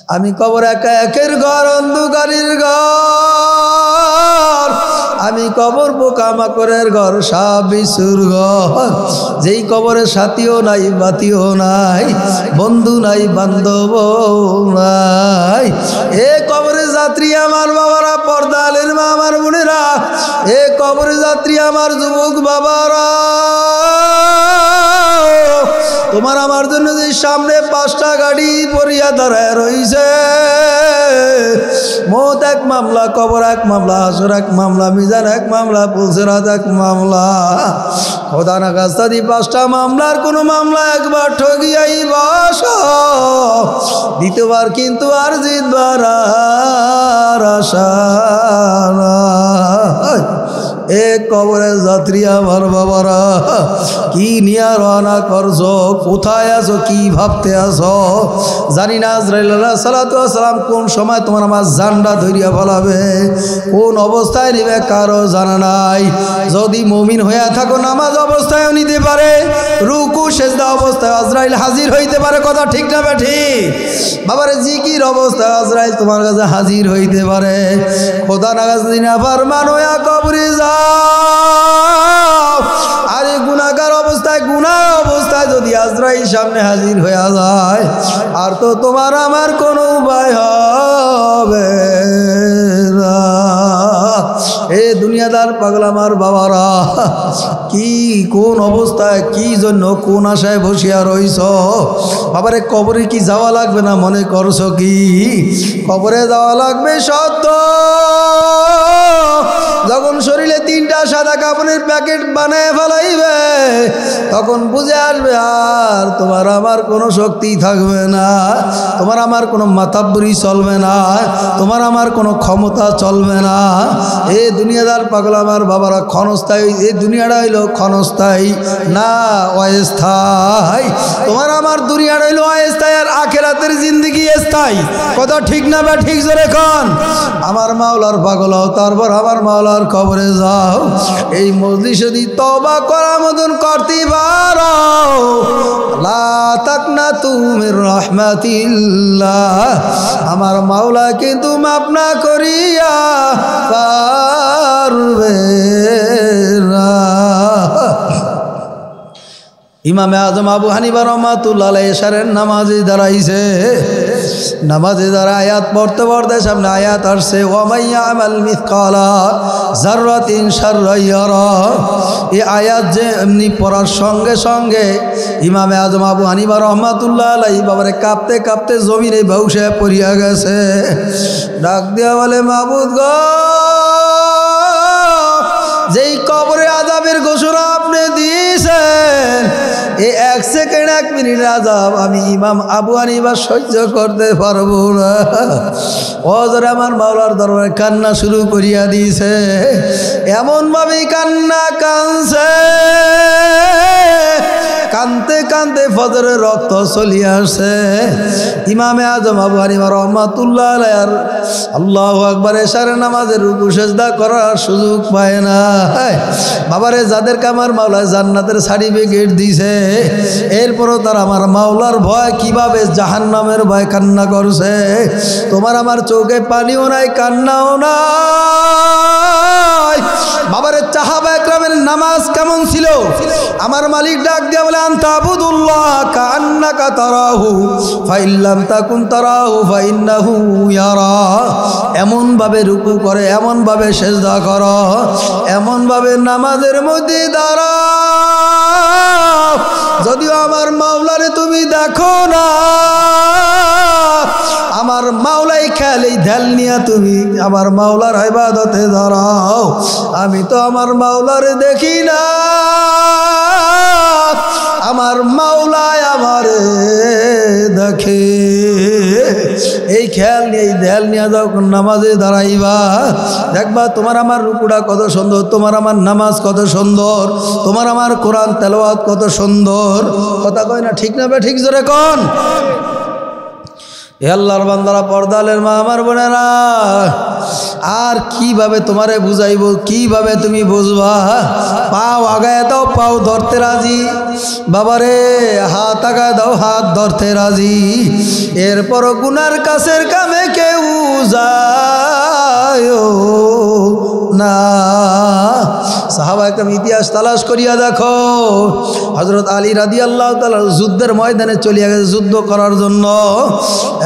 আমি কবর একা একের ঘর, অন্ধকারের ঘর। আমি কবর পোকামাকড়ের ঘর, সাপ বিছুর ঘর। যেই কবরে সাথীও নাই, বাতিও নাই, বন্ধু নাই, বান্ধব নাই। এ কবরে যাত্রী আমার বাবারা, পর্দালের মা আমার বোনেরা, এ কবরে যাত্রী আমার যুবক বাবারা, তোমার আমার জন্য যে সামনে 5টা গাড়ি পরিয়া দাঁড়ায় রইছে, মৌত এক মামলা, কবর এক মামলা, হাসর এক মামলা, মিজান এক মামলা, পুলসিরাত এক মামলা। খোদা না কাস্তা দি 5টা মামলার কোনো মামলা একবার ঠকিয়াই বস, দ্বিতীয়বার কিন্তু আর জিতবার আর আশা নাই। এ কবরের যাত্রী আমার বাবারা, কি নিয়ে রওনা করছো, কোথায় আছো, কি ভাবতে আছো জানি না। আজরাইল আলাইহিস সালাতু ওয়াস সালাম কোন সময় তোমার আমার জানটা ধরিয়া ফেলাবে, কোন অবস্থায় নিবে কারো জানা নাই। যদি মুমিন হইয়া থাকো নামাজ অবস্থায়ও নিতে পারে, রুকু সেজদা অবস্থায় আজরাইল হাজির হইতে পারে। কথা ঠিক না ঠিক? বাবারে জিকির অবস্থায় আজরাইল তোমার কাছে হাজির হইতে পারে। খোদা নাগাজ দিনা ফরমান হইয়া কবরে যাও। আরে গুনাহগার অবস্থায়, গুনাহ অবস্থায় যদি আজরাইল সামনে হাজির হইয়া যায়, আর তো তোমার আমার কোনো উপায় হবে না। এ দুনিয়াদার পাগলা আমার বাবারা, কি কোন অবস্থায়, কি জন্য, কোন আশায় বসিয়া রইছ? বাবারে কবরে কি যাওয়া লাগবে না মনে করছো? কি কবরে যাওয়া লাগবে সত্য। যখন শরীরে 3টা সাদা কাপড়ের প্যাকেট বানায় ফেলাইবে, তখন বুঝে আসবে আর তোমার আমার কোনো শক্তি থাকবে না, তোমার আমার কোনো মাতাব্বরি চলবে না, তোমার আমার কোনো ক্ষমতা চলবে না। এই দুনিয়াদার পাগলা আমার বাবারা, ক্ষণস্থায়ী এই দুনিয়াটা হইল ক্ষণস্থায়ী না অস্থায়ী। তোমার আমার দুনিয়াটা হইল অস্থায়ী, আর আখিরাতের জিন্দেগি স্থায়ী। কথা ঠিক না বা ঠিক জোরে কোন? আমার মাওলার পাগল হও, তারপর আমার মাওলার কবরে যাও। এই মজলিসে যদি তওবা করার মতন করতে পারো, লা তাকনাতু মির রাহমাতিল্লাহ, আমার মাওলা কিন্তু মাফ না করিয়া পারবে না। ইমামে আজম আবু হানিফা রাহমাতুল্লাহ আলাইহি এশারের নামাজে দাঁড়াইছে। নামাজে যারা আয়াত পড়তে পড়তে সামনে আয়াত আসছে, ওয়া মাইয়া আমাল মিসকালা যাররাতিন শাররান ইয়ারা। এই আয়াত যে এমনি পড়ার সঙ্গে সঙ্গে ইমামে আজম আবু হানিফা রাহমাতুল্লাহ আলাইহি বাবারে কাঁপতে কাঁপতে জমিনে বসে পড়িয়া গেছে। ডাক দিয়া বলে, মাবুদ গো, যেই কবরে আযাবের ঘোষণা আপনি দিয়েছেন, এই 1 সেকেন্ড 1 মিনিট আযাব আমি ইমাম আবু হানিফা সহ্য করতে পারবো না। ওজরে আমার মাওলার দরবারে কান্না শুরু করিয়া দিয়েছে। এমনভাবেই কান্না কানছে, কানতে কানতে ফজরের রক্ত চলিয়ে আসছে। ইমামে আজম আবু হানিফা রাহমাতুল্লাহ আলাইহি আল্লাহু আকবার এশারের নামাজের রুকু সিজদা করার সুযোগ পায় না। বাবারে, যাদেরকে আমার মাওলা জান্নাতের সার্টিফিকেট দিয়েছে, এরপরও তারা আমার মাওলার ভয় কিভাবে জাহান্নামের ভয় কান্না করছে। তোমার আমার চোখে পানিও নাই, কান্নাও নাই। বাবারে, সাহাবা একরামের নামাজ কেমন ছিল? আমার মালিক ডাক দিয়া বলে, আনতা আবুদুল্লাহ কান্নাকা তারাহু ফাইল্লাম তাকুন তারাহু ফাইন্নাহু ইয়ারা। এমন ভাবে রুকু করে, এমন ভাবে সিজদা করো, এমন ভাবে নামাজের মধ্যে দাঁড়াও, যদিও আমার মাওলারে তুমি দেখো না, আমার মাওলাই খেয়ালেই ধ্যান নিয়া তুমি আমার মাওলার ইবাদতে দাঁড়াও। আমি তো আমার মাওলারে দেখি না, আমার মাওলাই আমারে দেখে। এই খেয়াল নিয়ে, এই ধ্যান নিয়ে যখন নামাজে দাঁড়াইবা, দেখবা তোমার আমার রুকুটা কত সুন্দর, তোমার আমার নামাজ কত সুন্দর, তোমার আমার কোরআন তেলাওয়াত কত সুন্দর। কথা কয় না ঠিক না বে ঠিক জোরে কোন? এ আল্লাহর বান্দারা, পর্দালের মা আমার বোনেরা, আর কিভাবে তোমারে বুঝাইবো, কিভাবে তুমি বুঝবা? পাও আগায় দাও, পাও ধরতে রাজি। বাবারে, হাত আগায় দাও, হাত ধরতে রাজি। এরপরও গুনার কাছের কামে কেউ যায় না। সাহাবায়ে কেরাম ইতিহাস তালাশ করিয়া দেখো, হযরত আলী রাদিয়াল্লাহু তাআলা যুদ্ধের ময়দানে চলিয়া গেছে যুদ্ধ করার জন্য।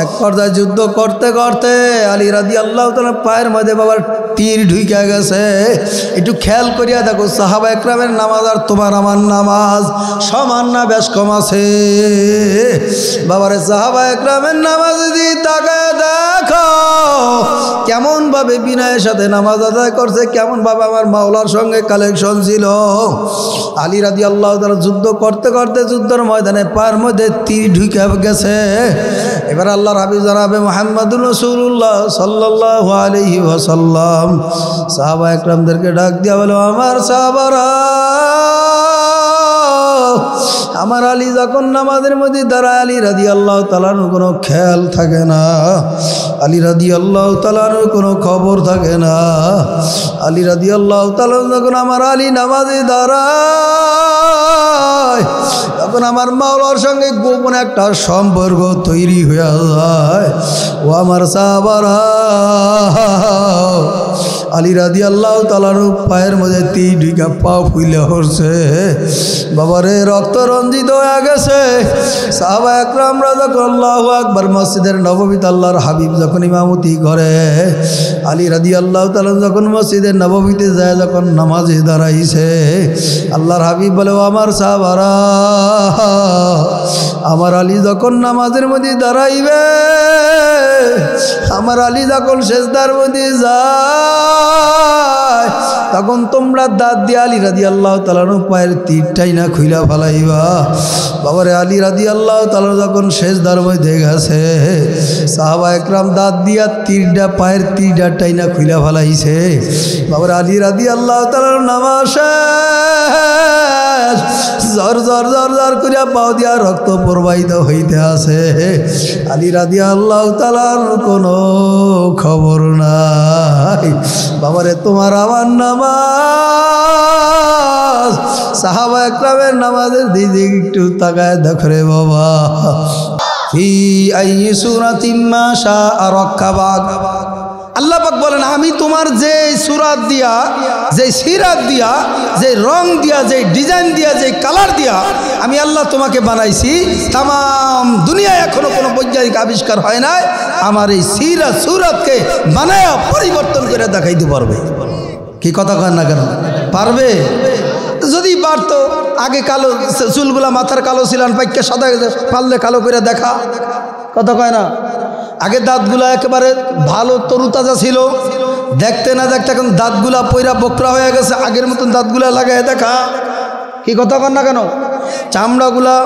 এক পর্যায়ে যুদ্ধ করতে করতে আলী রাদিয়াল্লাহু তাআলা পায়ের মধ্যে বাবার তীর ঢুইকা গেছে। একটু খেয়াল করিয়া দেখো, সাহাবায়ে কেরামের নামাজ আর তোমার আমার নামাজ সমান না বেশ কম আছে? বাবারে, সাহাবায়ে কেরামের নামাজ যদি তাকায় দেখো কেমন ভাবে বিনয়ের সাথে নামাজ আদায় করছে, কেমন ভাবে আমার মাওলার সঙ্গে কালেকশন ছিল। আলী রাদিয়াল্লাহু তাআলা যুদ্ধ করতে করতে যুদ্ধের ময়দানে পায়ের মধ্যে তীর ঢুকে গেছে। এবার আল্লাহর হাবিব জনাবে মুহাম্মদুর রাসূলুল্লাহ সাল্লাল্লাহু আলাইহি ওয়াসাল্লাম সাহাবায়ে কেরামদেরকে ডাক দিয়া বলে, আমার সাহাবারা, আমার আলী যখন নামাজের মধ্যে দাঁড়ায়, আলী রাদিয়াল্লাহু তাআলার কোনো খেয়াল থাকে না, আলী রাদিয়াল্লাহু তাআলার কোনো খবর থাকে না। আলী রাদিয়াল্লাহু তাআলা যখন আমার আলী নামাজে দাঁড়ায়, তখন আমার মাওলার সঙ্গে গোপন একটা সম্পর্ক তৈরি হয়ে যায়। ও আমার সাহাবারা, আলী রাদিয়াল্লাহু তাআলার পায়ের মধ্যে তীর ঢুকে পা ফুলে হচ্ছে। বাবারে, রক্ত রঞ্জিত হয়ে গেছে। সাহাবায়ে কেরামরা যখন আল্লাহু আকবার মসজিদের নববীতে আল্লাহর হাবিব যখন ইমামতি করে, আলী রাদিয়াল্লাহু তাআলা যখন মসজিদের নববীতে যায়, যখন নামাজে দাঁড়াইছে, আল্লাহর হাবিব বলে, ও আমার সাহাবারা, আমার আলী যখন নামাজের মধ্যে দাঁড়াইবে, আমার আলী যখন সেজদার মধ্যে যায়, তখন তোমরা দাঁত দিয়ে আলী রাদিয়াল্লাহু তাআলার পায়ের তীরটাই না খুইলা ফেলাইবা। বাবারে, আলী রাদিয়াল্লাহু তাআলা যখন সেজদার মধ্যে গেছে, সাহাবায়ে কেরাম দাঁত দিয়া তীরটা, পায়ের তীরটাই না খুইলা ফেলাইছে। বাবারে, আলী রাদিয়াল্লাহু তাআলার নামাজ শেষ, জর জর জর জর করিয়া পাও দিয়া রক্ত প্রবাহিত হইতে আছে। আলী রাদিয়াল্লাহু তাআলার কোনো খবর নাই। বাবারে, তোমার আমার নামাজ সাহাবায়ে কেরামের নামাজের দিকে একটু তাকায় দেখো রে বাবা। ফি আইয়ি সূরাতিন মা শাআ রাক্কাবাক। আল্লাহ পাক বলেন, আমি তোমার যে সূরাত দিয়া, যে সিরাত দিয়া, যে রং দিয়া, যে ডিজাইন দিয়া, যে কালার দিয়া আমি আল্লাহ তোমাকে বানাইছি, তাম দুনিয়ায় এখনো কোনো বৈজ্ঞানিক আবিষ্কার হয় নাই আমার এই সিরাত সূরাতকে বানায় পরিবর্তন করে দেখাইতে পারবে। কি কথা কয় না কেন? পারবে? যদি পারতো, আগে কালো চুলগুলা মাথার কালো ছিলাম, পাইকে সাদা পারলে কালো করে দেখা। কথা কয় না? আগে দাঁতগুলা একেবারে ভালো তরুতাজা ছিল, দেখতে না দেখতে এখন দাঁতগুলা পয়রা বকরা হয়ে গেছে, আগের মতন দাঁতগুলা লাগাই দেখা। কি কথা কন না কেন? চামড়াগুলা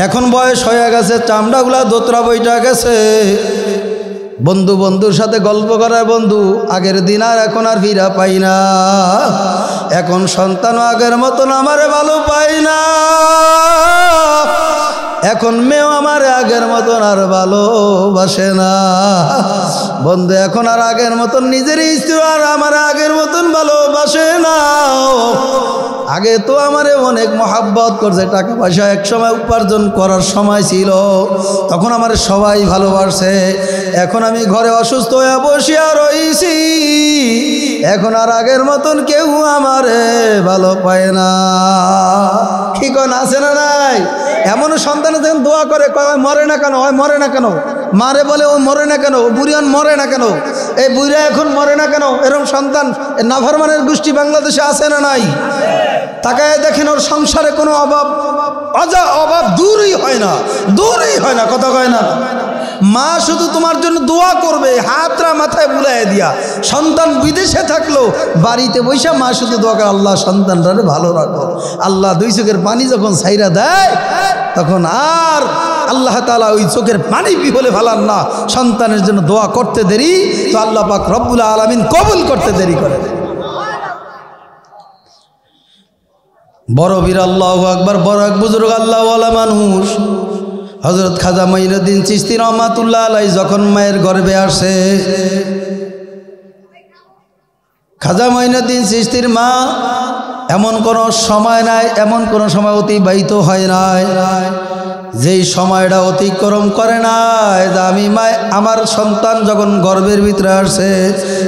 এখন বয়স হয়ে গেছে, চামড়াগুলা দোতরা বইটা গেছে। বন্ধু বন্ধুর সাথে গল্প করায় বন্ধু আগের দিন আর এখন আর ফিরা পাই না। এখন সন্তানও আগের মতন আমারে ভালো পাই না। এখন মেয়েও আমার আগের মতন আর ভালোবাসে না। বন্ধু এখন আর আগের মতন নিজের স্ত্রী আর আমার আগের মতন ভালোবাসে না। আগে তো আমারে অনেক মহাব্বত করছে, টাকা পয়সা এক সময় উপার্জন করার সময় ছিল, তখন আমার সবাই ভালোবাসে। এখন আমি ঘরে অসুস্থ হয়ে বসিয়া রইছি, এখন আর আগের মতন কেউ আমারে ভালো পায় না। কি কোন আছে না নাই? এমন সন্তান যখন দোয়া করে, কয় মরে না কেন, হয় মরে না কেন, মারে বলে ও মরে না কেন, বুড়িয়ান মরে না কেন, এই বুড়িয়া এখন মরে না কেন, এরকম সন্তান নাফরমানের গোষ্ঠী বাংলাদেশে আছে না নাই? তাকায় দেখেন, ওর সংসারে কোনো অভাব দূরই হয় না, দূরই হয় না। কথা কয় না? মা শুধু তোমার জন্য দোয়া করবে, হাতরা মাথায় বুলাই দিয়া। সন্তান বিদেশে থাকলো, বাড়িতে বৈশা মা শুধু দোয়া করে, আল্লাহ সন্তানটারে ভালো রাখো। আল্লাহ দুই চোখের পানি যখন ছাইরা দেয়, তখন আর আল্লাহ তাআলা ওই চোখের পানি বিহলে ফেলান না। সন্তানের জন্য দোয়া করতে দেরি, তো আল্লাহ পাক রব্বুল আলামিন কবুল করতে দেরি করে। বড় বীর আল্লাহু আকবার, বড় এক বুজুর্গ আল্লাহওয়ালা মানুষ, হযরত খাজা মঈনুদ্দিন চিশতি রহমাতুল্লাহ আলাইহি যখন মায়ের গর্ভে আসে, খাজা মঈনুদ্দিন চিশতির মা এমন কোনো সময় নাই, এমন কোনো সময় অতিবাহিত হয় নাই যেই সময়টা অতিক্রম করে নাই যে আমি আমার সন্তান যখন গর্ভের ভিতরে আসে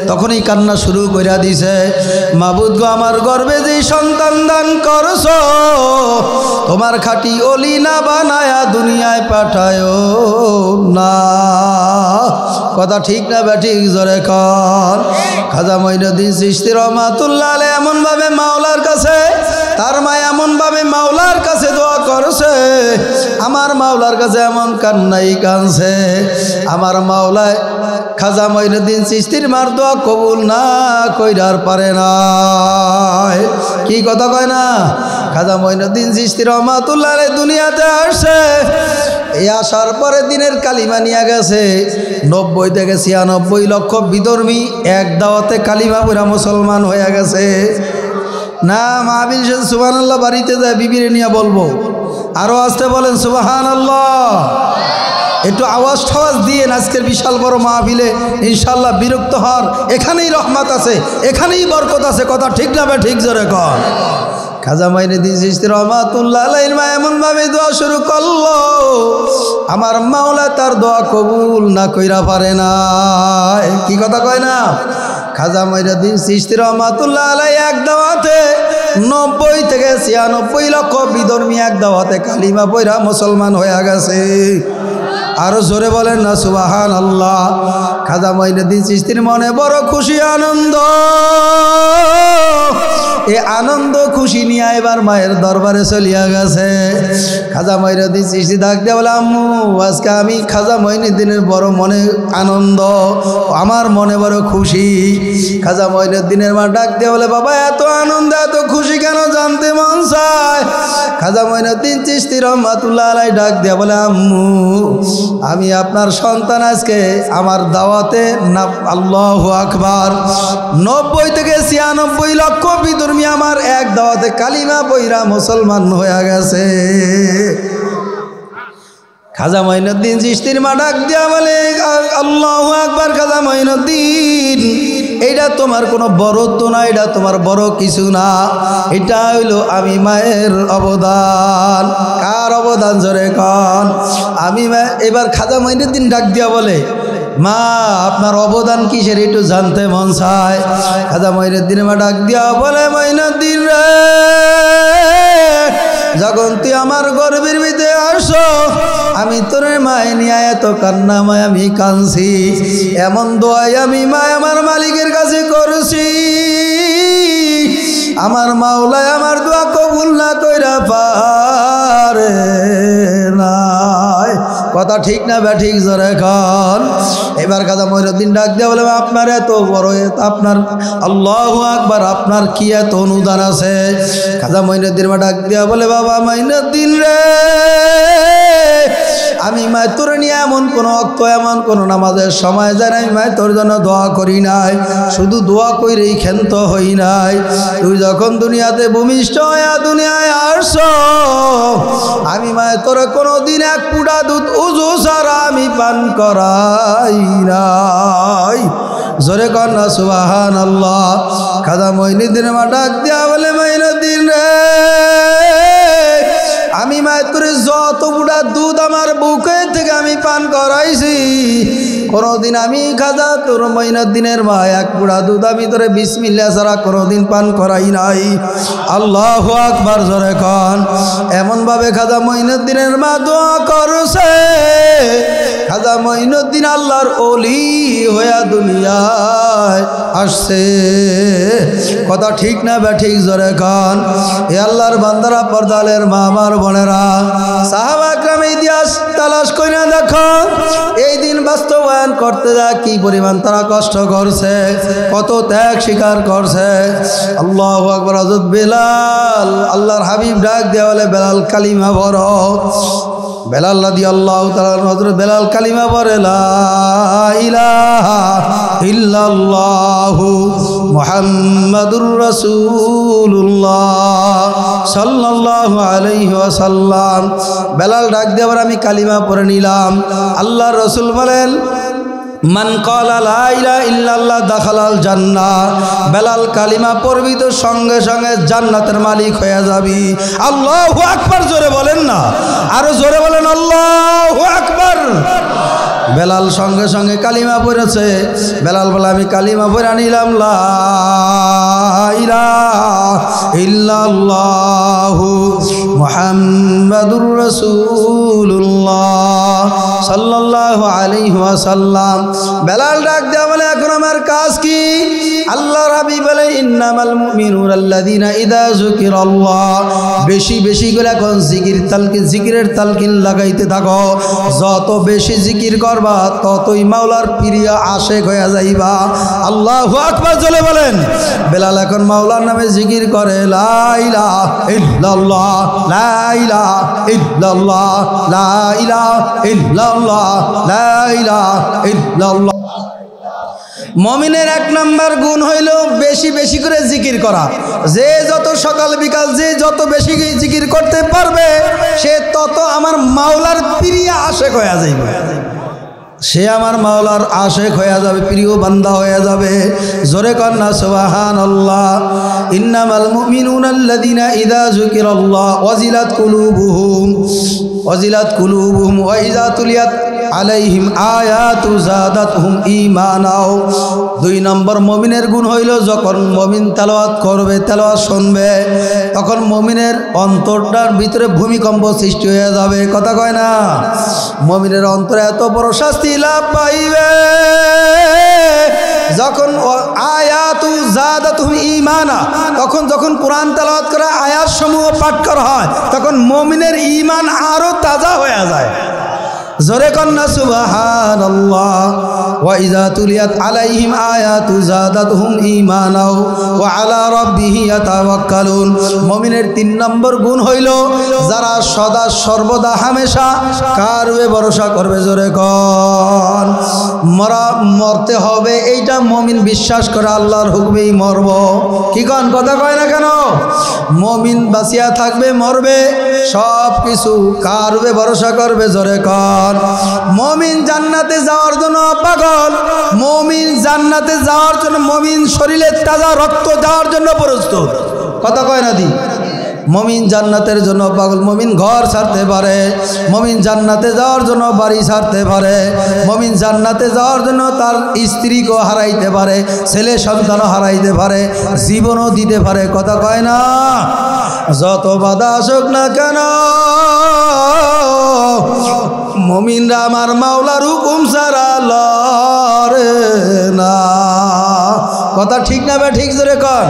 তখনই কান্না শুরু করে দিছে, মাবুদ গো আমার গর্ভে যেই সন্তান দান করছো তোমার খাঁটি অলি না বানায়া দুনিয়ায় পাঠায়ো না। কথা ঠিক না ব্যাঠিক জোরে কর। খাজা মঈনুদ্দিন চিশতি রহমাতুল্লাহ আলাইহি এমনভাবে মাওলার কাছে, তার মা এমনভাবে মাওলার কাছে দোয়া করছে, আমার মাওলার কাছে এমন কান্নাই কানছে, আমার মাওলায় খাজা মঈনুদ্দিন চিশতির মার দোয়া কবুল না কইরার পারে না। কি কথা কয় না? খাজা মঈনুদ্দিন চিশতি রহমাতুল্লাহ আলাইহি দুনিয়াতে আসে, এই আসার পরে দিনের কালিমা নিয়ে গেছে 90 থেকে 96 লক্ষ বিধর্মী এক দাওয়াতে কালিমা পড়া মুসলমান হয়ে গেছে। না মাহফিল শেষে সুবহানাল্লাহ বাড়িতে যায় বিবিরে নিয়ে বলবো, আরো আসতে বলেন সুবহানাল্লাহ। একটু আওয়াজ ঠাওয়াজ দিয়ে আজকের বিশাল বড় মাহফিলে ইনশাল্লাহ বিরক্ত হওয়ার, এখানেই রহমত আছে, এখানেই বরকত আছে। কথা ঠিক না বে ঠিক জোরে কর। খাজা মঈনুদ্দিন চিশতি রহমাতুল্লাহ আলাইহির মা এমনভাবে দোয়া শুরু করলো, আমার মাওলা তার দোয়া কবুল না কইরা পারে না। কি কথা কয় না? খাজা মঈনুদ্দিন চিশতি রহমাতুল্লাহ আলাইহি এক দাওয়াতে 90 থেকে 96 লক্ষ বিধর্মী এক দাওয়াতে কালিমা পড়া মুসলমান হয়ে গেছে। আরো জোরে বলেন না সুবহানাল্লাহ। খাজা মঈনুদ্দিন চিশতির মনে বড় খুশি আনন্দ, এই আনন্দ খুশি নিয়ে এবার মায়ের দরবারে চলিয়া গেছে। খাজা মঈনুদ্দিন চিশতি ডাক দিয়ে বলে, আম্মু আজকে আমি খাজা মঈনুদ্দিনের বড় মনে আনন্দ, আমার মনে বড় খুশি। খাজা মঈনুদ্দিনের মা ডাক দিয়ে বলে, বাবা এত আনন্দ এত খুশি কেন জানতে মন চায়। খাজা মঈনুদ্দিন চিশতি রহমাতুল্লাহ আলাইহি ডাক দিয়ে বলে, আম্মু আমি আপনার সন্তান আজকে আমার দাওয়াতে না, আল্লাহু আকবার, 90 থেকে 96 লক্ষ বিধর্মী আমার এক দাওয়াতে কালিমা পইরা মুসলমান হয়ে গেছে। খাজা মঈনুদ্দিন চিশতির মা ডাক দিয়া বলে, আল্লাহু আকবার। খাজা মঈনুদ্দিন এইটা তোমার কোনো বড়ত্ব না, এটা তোমার বড় কিছু না, এটা হইল আমি মায়ের অবদান। কার অবদান জোরে কন? আমি মা। এবার খাজা মঈনুদ্দিন ডাক দিয়া বলে, মা আপনার অবদান কিসের একটু জানতে মন চায়। খাজা মঈনুদ্দিনের মা ডাক দিয়া বলে, মঈনুদ্দিন রে, যখন তুই আমার গর্ভের ভিতরে আসো আমি তোর মায় নিয়ে এত কান্নাময় আমি কাঁদছি, এমন দোয়াই আমি মা আমার মালিকের কাছে করছি, আমার মাওলায় আমার দোয়া কবুল না কইরা পারে নাই। কথা ঠিক না বে ঠিক জোরে কন। এবার খাজা মঈনুদ্দিন ডাক দিয়ে বলে, আপনার এত বড়, আপনার আল্লাহু আকবার, আপনার কি এত অনুদান আছে। খাজা মঈনুদ্দিন মা ডাক দিয়া বলে, বাবা মঈনুদ্দিন রে, আমি মা তোর নিয়ে এমন কোন অক্ত এমন কোন নামাজের সময় যায় আমি মা তোর জন্য দোয়া করি নাই, শুধু দোয়া কইরেই ক্ষান্ত হই নাই। তুই যখন দুনিয়াতে ভূমিষ্ঠ হইয়া দুনিয়ায় আসছ আমি মা তোর কোনোদিন এক পুডা দুধ উজু ছাড়া আমি পান করাই নাই। জোরে কর না সুবহানাল্লাহ। খাজা মঈনুদ্দিন মা ডাক দিয়া বলে, মঈনুদ্দিন রে, আমি মায়ের তোরে যত বুড়া দুধ আমার বুকে থেকে আমি পান করাইছি, কোনোদিন আমি খাজা তোর মঈনুদ্দিনের মা এক বুড়া দুধ আমি তোরে বিসমিল্লাহ ছাড়া কোনোদিন পান করাই নাই। আল্লাহু আকবার জোরে কন। এমনভাবে খাজা মঈনুদ্দিনের মা দোয়া করছে, খাজা মঈনুদ্দিন আল্লাহর ওলি হইয়া দুনিয়ায় আসছে। কথা ঠিক না বে ঠিক জোরে কন। এ আল্লাহর বান্দারা, পর্দালের মা আমার বোনেরা, সাহাবা একরাম ইতিহাস তালাশ কইরা দেখো, এই দিন বাস্তবায়ন করতে যা কি পরিমাণ তারা কষ্ট করছে, কত ত্যাগ স্বীকার করছে। আল্লাহু আকবার। হযরত বেলাল, আল্লাহর হাবিব ডাক দেয়া বলে, বেলাল কালিমা পড়ো। বেলাল রাদিয়াল্লাহু তাআলা হযরত বেলাল কালিমা পড়ে, লা ইলাহা ইল্লাল্লাহু মুহাম্মাদুর রাসূলুল্লাহ সাল্লাল্লাহু আলাইহি ওয়াসাল্লাম। বেলাল ডাক দিয়ে আবার আমি কালিমা পড়ে নিলাম। আল্লাহর রাসূল বলেন, মান ক্বালা লা ইলাহা ইল্লাল্লাহ দাখালাল জান্নাহ। বেলাল কালিমা পড়বি তো সঙ্গে সঙ্গে জান্নাতের মালিক হয়ে যাবি। আল্লাহু আকবার, জোরে বলেন না, আরো জোরে বলেন আল্লাহু আকবার। বেলাল সঙ্গে সঙ্গে কালিমা পড়েছে। বেলাল বলে আমি কালিমা পড়ে নিলাম, লা ইলাহা ইল্লাল্লাহু মুহাম্মাদুর রাসূলুল্লাহ সাল্লাল্লাহু আলাইহি ওয়াসাল্লাম। বেলাল ডাক দেয়া বলে, এখন আমার কাজ কি? আল্লাহর হাবিব বলে, ইন্নামাল মুমিনুনা আল্লাযীনা ইযা যুকিরাল্লাহ। বেশি বেশি করে এখন জিকিরের তালকিন লাগাইতে থাকো। যত বেশি জিকির করবা ততই মাওলার প্রিয় আশেক হয়ে যাইবা। আল্লাহু আকবার জোরে বলেন। বেলাল এখন মাওলার নামে জিকির করে, লা ইলাহা ইল্লাল্লাহ, লা ইলাহা ইল্লাল্লাহ, লা ইলাহা ইল্লাল্লাহ, লা ইলাহা ইল্লাল্লাহ। মুমিনের এক নাম্বার গুণ হইল বেশি বেশি করে জিকির করা। যে যত সকাল বিকাল যে যত বেশি জিকির করতে পারবে সে তত আমার মাওলার প্রিয় আশেক হয়ে যাইবে। সে আমার মাওলার আশেক হয়ে যাবে, প্রিয় বান্দা হয়ে যাবে। জোরে কন্না সুবহানাল্লাহ। ইন্নামাল মুমিনুনা আল্লাযীনা ইযা যুকিরাল্লাহ ওয়াজিলাত কুলুবুহুম ওয়া ইযা তুলিয়াত আলাইহিম আয়াতু যাদাতহুম ঈমানাও। 2 নম্বর মুমিনের গুণ হইল যখন মুমিন তেলাওয়াত করবে, তেলাওয়াত শুনবে, তখন মুমিনের অন্তরটার ভিতরে ভূমিকম্প সৃষ্টি হয়ে যাবে। কথা কয় না? মুমিনের অন্তরে এত বড় শাস্তি লাভ পাইবে যখন আয়াতু যাদাতহুম ঈমানা, যখন কোরআন তেলাওয়াত করা আয়াত সমূহ পাঠ করা হয় তখন মুমিনের ঈমান আরো তাজা হয়ে যায়। জোরে কন্না সুবহানাল্লাহ। ওয়া ইযা তুলিয়াত আলাইহিম আয়াতু যাদাতহুম ঈমানাও ওয়া আলা রাব্বিহি ইয়াতাওয়াক্কালুন। মুমিনের 3 নম্বর গুণ হইল যারা সদা সর্বদা হামেশা কার উপরে ভরসা করবে। জোরে কন। মরতে হবে এইটা মুমিন বিশ্বাস করে, আল্লাহর হুকুমেই মরব। কি কন? কথা কয় না কেন? মুমিন বাঁচিয়া থাকবে, মরবে, সব কিছু কার উপরে ভরসা করবে। জোরে কন। মুমিন জান্নাতে যাওয়ার জন্য পাগল। মুমিন জান্নাতে যাওয়ার জন্য, মুমিন শরীরে তাজা রক্ত দেওয়ার জন্য প্রস্তুত। কথা কয় না দি? মুমিন জান্নাতের জন্য পাগল। মুমিন ঘর ছাড়তে পারে, মুমিন জান্নাতে যাওয়ার জন্য বাড়ি ছাড়তে পারে, মুমিন জান্নাতে যাওয়ার জন্য তার স্ত্রীকেও হারাইতে পারে, ছেলে সন্তানও হারাইতে পারে, জীবনও দিতে পারে। কথা কয় না? যত বাধা আসুক না কেন মুমিনরা আমার মাওলার হুকুম ছাড়া লড়ে না। কথা ঠিক না? ঠিক জোরে কর।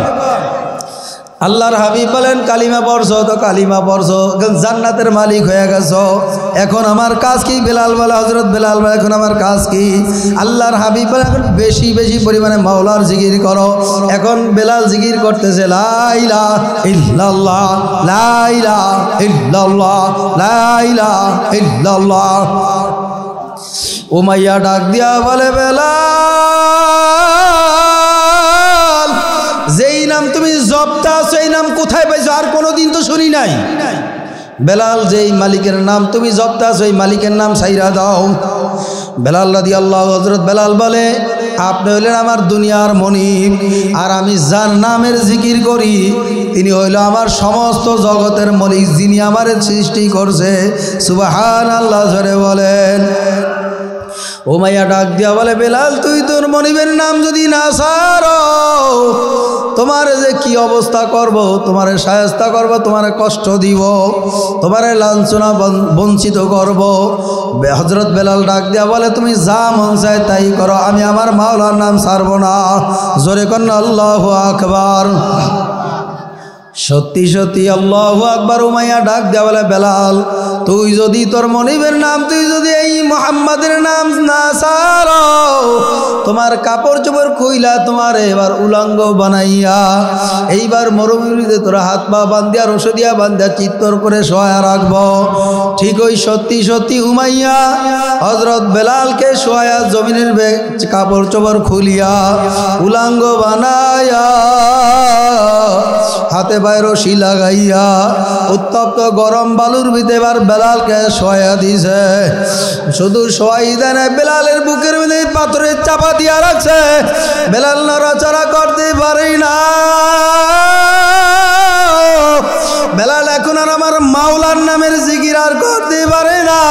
আল্লাহর হাবিব বলেন, কালিমা পড়ছো তো কালিমা পড়ছো, জান্নাতের মালিক হয়ে গেছো। এখন আমার কাজ কি? বেলাল বলে, হযরত বেলাল বলে, এখন আমার কাজ কি? আল্লাহর হাবিব বলে, এখন বেশি বেশি পরিমাণে মাওলার জিকির করো। এখন বেলাল জিকির করতেছে, লা ইলাহা ইল্লাল্লাহ, লা ইলাহা ইল্লাল্লাহ, লা ইলাহা ইল্লাল্লাহ। উমাইয়া ডাক দিয়া বলে, বেলাল, যেই নাম তুমি জপতা সেই নাম কোথায় পাইছো? আর কোনোদিন তো শুনি নাই। বেলাল, যেই মালিকের নাম তুমি জপতা সেই মালিকের নাম ছাইরা দাও। বেলাল রাদিয়াল্লাহু, হযরত বেলাল বলে, আপনি হইলেন আমার দুনিয়ার মনিব, আর আমি যার নামের জিকির করি তিনি হইল আমার সমস্ত জগতের মালিক, যিনি আমার সৃষ্টি করছে। সুবহানাল্লাহ জোরে বলেন। উমাইয়া ডাক দিয়া বলে, বেলাল, তুই তোর মনিবের নাম যদি না ছাড়ো তোমার যে কি অবস্থা করব, তোমারে শায়েস্তা করব, তোমারে কষ্ট দিব, তোমারে লাঞ্ছনা বঞ্চিত করব। হযরত বেলাল ডাক দিয়া বলে, তুমি যা মন চায় তাই করো, আমি আমার মাওলার নাম ছাড়ব না। জোরে কন্না আল্লাহু আকবার। সত্যি সত্যি আল্লাহু আকবার। উমাইয়া ডাক দেয়া বলে, বেলাল, তুই যদি তোর মনিবের নাম, তুই যদি এই মুহাম্মাদের নাম না ছাড়ো তোমার কাপড় চোপড় খুইলা তোমার এবার উলঙ্গ বানাইয়া এইবার মরুভূমিতে তোরা হাত পা বান্ধিয়া রসদিয়া বান্ধিয়া চিত্তর করে শোয়া রাখবো। ঠিক ওই সত্যি সত্যি উমাইয়া হযরত বেলালকে শোয়া জমিনের কাপড় চোপড় খুলিয়া উলঙ্গ বানাইয়া হাতে পায়ে রশি লাগাইয়া উত্তপ্ত গরম বালুর ভিতরে এবার বেলালকে শোয়া দিছে। শুধু শোয়াই দেয় না, বেলালের বুকের মধ্যে পাথরের চাপা দিয়া রাখছে। বেলাল নড়াচড়া করতে পারে না। বেলাল এখন আর আমার মাওলার নামের জিকির আর করতে পারে না।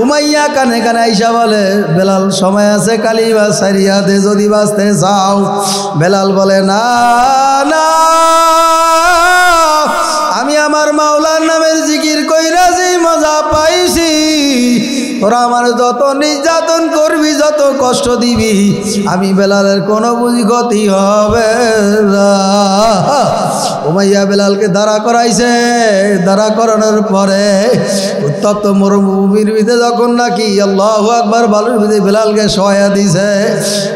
উমাইয়া কানে কানে আইসা বলে, বেলাল সময় আছে কালিমা ছাড়িয়া দে যদি বাঁচতে চাও। বেলাল বলে, না না, আমি আমার মাওলার নামের জিকির কইরা যে মজা পাইছি, তোরা আমার যত নির্যাতন করবি যত কষ্ট দিবি আমি বেলালের কোনো বুঝি ক্ষতি হবে না। উমাইয়া বেলালকে দাঁড়া করাইছে। দাঁড়া করানোর পরে উত্তপ্ত মরুভূমির ভিতরে যখন নাকি আল্লাহু আকবার বালুর ভিতরে বেলালকে শোয়া দিছে,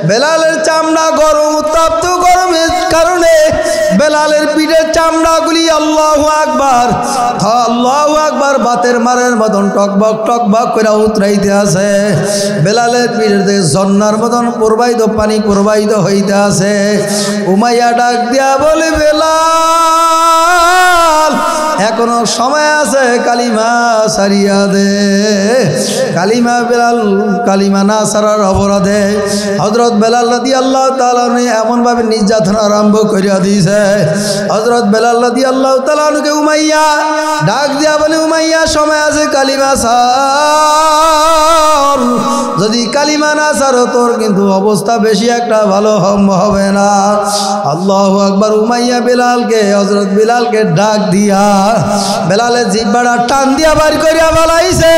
বেলালের চামড়া গরম, উত্তপ্ত গরমের কারণে বেলালের পিঠের চামড়াগুলি আল্লাহু আকবার আল্লাহু আকবার বাতের মারের মতন টকবক টকবক করে উতরাইতে আছে। বেলালের পিঠের থেকে ঝর্ণার মতন প্রবাহিত পানি প্রবাহিত হইতে আছে। উমাইয়া ডাক দিয়া বলে, বেলাল এখনো সময় আছে, কালিমা ছাড়িয়া দে। কালিমা বেলাল কালিমা না ছাড়ার অপরাধে হযরত বেলাল রাদিয়াল্লাহু তাআলা এমনভাবে নির্যাতন আরম্ভ করিয়া দিয়েছে। হযরত বেলাল রাদিয়াল্লাহু তাআলা কে উমাইয়া ডাক দিয়া বলে, উমাইয়া সময় আছে, কালিমা ছাড়। যদি কালিমা না ছাড়ো তোর কিন্তু অবস্থা বেশি একটা ভালো হবে না। আল্লাহু আকবার। উমাইয়া বেলালকে হযরত বেলালকে ডাক দিয়া বেলালের জিহ্বাটা টান দিয়া বাড়ি করিয়া বলাইছে।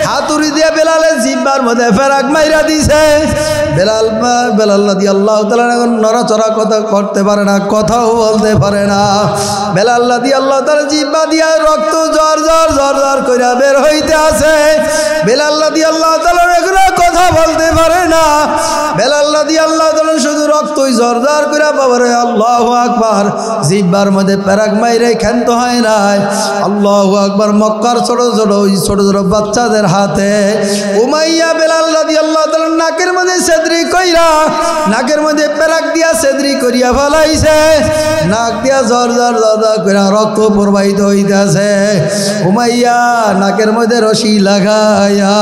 হাতুড়ি দিয়া বেলালের জিহ্বার মধ্যে ফেরাক মাইরা দিছে। বেলাল রাদিয়াল্লাহু তাআলা এখন নড়াচড়া কথা করতে পারে না, কথাও বলতে পারে না। বেলাল রাদিয়াল্লাহু তাআলা জিহ্বা দিয়া রক্ত জ্বর জ্বর জ্বর জ্বর কইরা বের হইতে আছে। বেলাল রাদিয়াল্লাহু তাআলা এখন কথা বলতে পারে না। বেলাল রাদিয়াল্লাহু তাআলা শুধু রক্তই জ্বর জ্বর কইরা বাবারে আল্লাহু আকবার জিহ্বার মধ্যে ফেরাক মাইরে ক্ষান্ত হয় নাই। আল্লাহু আকবার। মক্কার ছোট ছোট বাচ্চাদের হাতে উমাইয়া বেলাল রাদিয়াল্লাহু তাআলা নাকের মধ্যে সেদরি কইরা নাকের মধ্যে পেরাক দিয়া সেদরি করিয়া ফলাইছে। নাক দিয়া জ্বর জ্বর জ্বর কইরা রক্ত প্রবাহিত হইতেছে। উমাইয়া নাকের মধ্যে রশি লাগাইয়া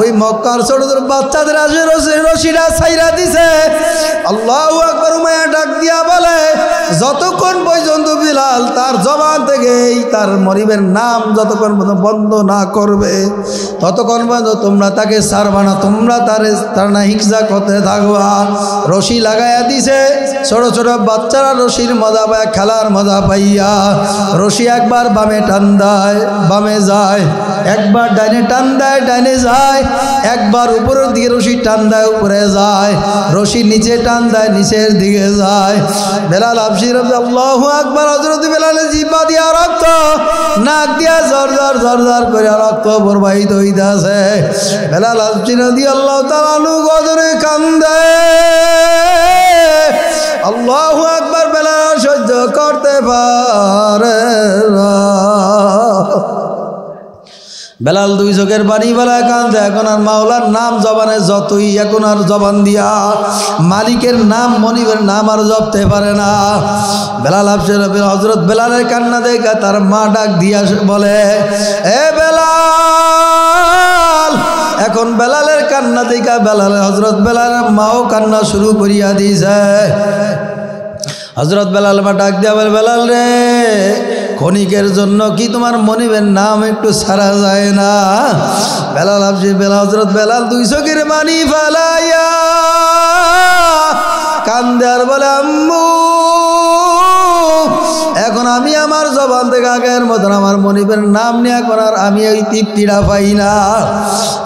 ওই মক্কার ছোট ছোট বাচ্চাদের আসে রশিটা ছাইরা দিছে। আল্লাহু আকবার। উমাইয়া ডাক দিয়া বলে, যতক্ষণ পর্যন্ত বিলাল তার জবান থেকে তার মরিবের নাম যতক্ষণ বন্ধ না করবে ততক্ষণ পর্যন্ত তোমরা তাকে ছাড়বা না, তোমরা তার না হিংসা করতে থাকবা। রশি লাগাইয়া দিছে। ছোট ছোট বাচ্চারা রশির মজা পায়, খেলার মজা পাইয়া রশি একবার বামে টান দেয় বামে যায়, একবার ডাইনে টান দেয় ডাইনে যায়, একবার উপরের দিকে রশি টান দেয় উপরে যায়, রশি নিচে টান দেয় নিচের দিকে যায়। বেলাল হাবশী আল্লাহু আকবার। হযরত বেলালের জিহ্বা দিয়া রক্ত, নাক দিয়া জ্বর জ্বর জ্বর জ্বর করে রক্ত প্রবাহিত হইতেছে। বেলাল হাবশী রাদিয়াল্লাহু তাআলা গদরে কান্দে। আল্লাহু আকবার। বেলাল সহ্য করতে পারে না। বেলাল দুই চোখের পানি বেলায় কান্দে। এখন আর মাওলার নাম জবানে যতই এখন আর জবান দিয়া মালিকের নাম মনিবের নাম আর জপতে পারে না। বেলাল হাবশী হযরত বেলালের কান্না দেখা তার মা ডাক দিয়া বলে, এ বেলাল। এখন বেলালের কান্না দেখা হযরত বেলালের মাও কান্না শুরু করিয়া দিয়েছে। হযরত বেলাল মা ডাক দিয়া বলে, বেলাল রে, ক্ষণিকের জন্য কি তোমার মনিবের নাম একটু ছাড়া যায় না? বেলাল হাবশী হযরত বেলাল দুই চোখের পানি ফেলাইয়া কান্দে আর বলে, আম্মু এখন আমি আমার জবান থেকে আগের মতন আমার মনিবের নাম নিয়ে এখন আর আমি ওই তৃপ্তিটা পাই না।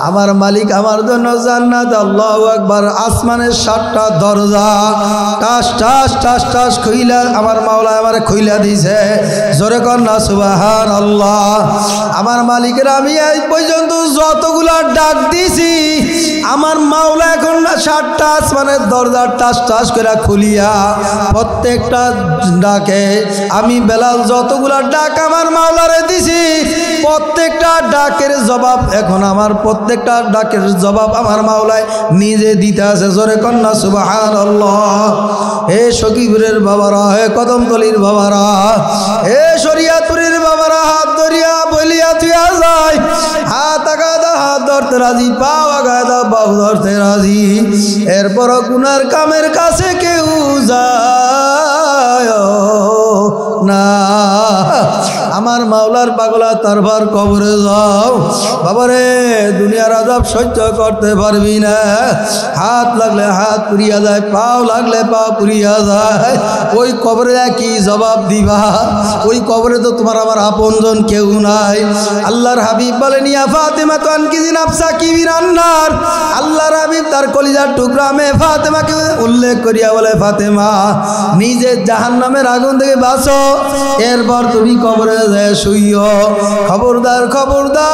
আমার মালিক আমার জন্য জান্নাত, আল্লাহু আকবার, আসমানের 7টা দরজা টাস টাস টাস টাস খুইলা আমার মাওলা আমার খুইলা দিছে। জোরে কর না সুবহানাল্লাহ। আমার মালিকের আমি এই পর্যন্ত যতগুলা ডাক দিছি আমার মাওলা এখন 7টা আসমানের দরজা টাস টাস করে খুলিয়া প্রত্যেকটা ডাকে আমি বেলাল যতগুলা ডাক আমার মাওলারে দিছি প্রত্যেকটা ডাকের জবাব এখন আমার প্রত্যেকটা ডাকের জবাব আমার মাওলায় নিজে দিতে আছে। জোরে কন্যা সুবহানাল্লাহ। হে সখীপুরের বাবারা, হে কদমতলির বাবারা, হে শরিয়াতুরের বাবারা, হাত ধরিয়া বলিয়া তুইয়া যায়, হাত আগাদা হাত ধরতে রাজি, পাও আগাদা পাও ধরতে রাজি। এরপরও গুনার কামের কাছে কেউ যায় না। আমার মাওলার পাগলা তারপর কবরে যাও বাবারে, দুনিয়ার আযাব সহ্য করতে পারবি না। হাত লাগলে হাত পুড়িয়া যায়, পাও লাগলে পাও পুড়িয়া যায়। ওই কবরে কি জবাব দিবা? ওই কবরে তো তোমার আমার আপনজন কেউ নাই। আল্লাহর হাবিব বলেন ইয়া ফাতেমা তো আনকিজি নাফসা কি বিরান্নার। আল্লাহর হাবিব তার কলিজার টুকরা মেয়ে ফাতেমাকে উল্লেখ করিয়া বলে, ফাতেমা নিজে জাহান্নামের আগুন থেকে বাঁচো, এরপর তুমি কবরে যায় শুইও। খবরদার খবরদার,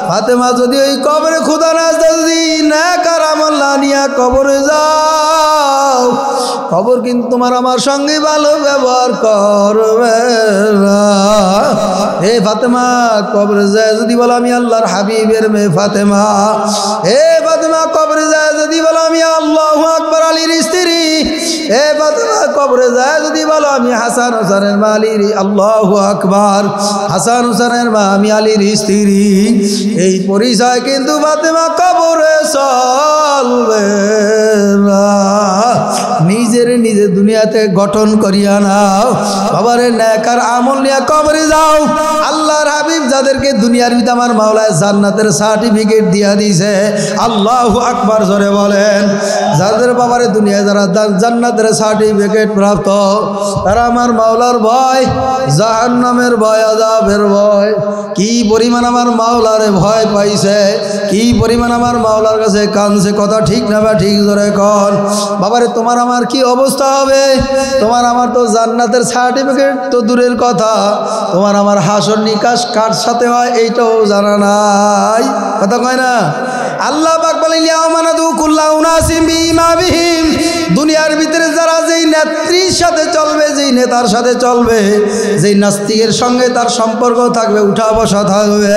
ফাতেমা যদি ওই কবরে খুদা না যদি নেকার আমল না নিয়া কবরে যাও, কবর কিন্তু তোমার আমার সঙ্গে ভালো ব্যবহার করবে না। হে ফাতেমা কবরে যায় যদি বলো আমি আল্লাহর হাবিবের মেয়ে ফাতেমা, হে ফাতেমা কবরে যায় যদি বলো আমি আল্লাহু আকবার আলীর স্ত্রী, হে ফাতেমা কবরে যায় যদি বলো আমি হাসান হোসেনের মা আলীর, আল্লাহু আকবার, হাসান হোসেনের মা আমি আলীর স্ত্রী। এই পরিচয় কিন্তু ফাতেমা কবরে চলবে না। নিজের নিজে দুনিয়াতে গঠন করিয়া নাও বাবারে, নেকার আমল নিয়ে কবরে যাও। আল্লাহর হাবিব যাদেরকে দুনিয়ার ভিতরে আমার মাওলায় জান্নাতের সার্টিফিকেট দিয়া দিয়েছে, আল্লাহু আকবার জোরে বলেন। যাদের বাবারে দুনিয়ায় যারা জান্নাতের সার্টিফিকেট প্রাপ্ত তারা আমার মাওলার ভয়, জাহান্নামের ভয়, আযাবের ভয়, কি পরিমাণ আমার মাওলারে ভয় পাইছে, কি পরিমাণ আমার মাওলার কাছে কাঁদছে। কথা ঠিক না বা ঠিক জোরে কর বাবারে। তোমার আমার কি অবস্থা হবে? তোমার আমার তো জান্নাতের সার্টিফিকেট তো দূরের কথা, তোমার আমার হাসর নিকাশ কার সাথে হয় এইটাও জানা নাই। কথা কয় না? আল্লাহ পাক বলেন ইয়াউমানাদু কুল্লা উনাসিম বিইমামিহিম। দুনিয়ার ভিতরে যারা যেই নেত্রীর সাথে চলবে, যেই নেতার সাথে চলবে, যেই নাস্তিকের সঙ্গে তার সম্পর্ক থাকবে, উঠা বসা থাকবে,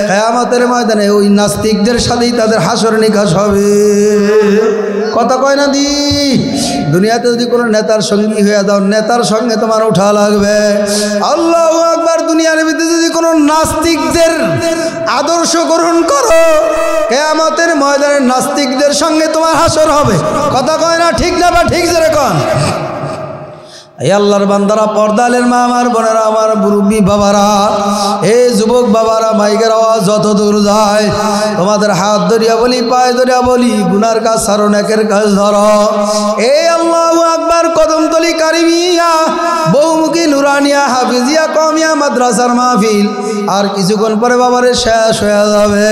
কিয়ামতের ময়দানে ওই নাস্তিকদের সাথেই তাদের হাসর নিকাশ হবে। কথা কয় না দি? দুনিয়াতে যদি কোনো নেতার সঙ্গী হয়ে যাও, নেতার সঙ্গে তোমার উঠা লাগবে। আল্লাহু আকবার। দুনিয়ার ভিতরে যদি কোনো নাস্তিকদের আদর্শ গ্রহণ করো, কিয়ামতের ময়দানে নাস্তিকদের সঙ্গে তোমার হাসর হবে। কথা কয় না? ঠিক না বা ঠিক জোরে কন। এই আল্লাহর বান্দারা, পর্দালের মা আমার বোনেরা, আমার মুরব্বী বাবারা, এই যুবক বাবারা, মাইকের আওয়াজ যত দূর যায় তোমাদের হাত ধরিয়া বলি, পায়ে ধরিয়া বলি, গুনার কাজ ছাড়ো, নেকের কাজ ধরো। এই আল্লাহু আকবার কদমতলি কারিমিয়া বহুমুখী নুরানিয়া হাফিজিয়া কওমিয়া মাদ্রাসার মাহফিল আর কিছুক্ষণ পরে বাবারে শেষ হয়ে যাবে।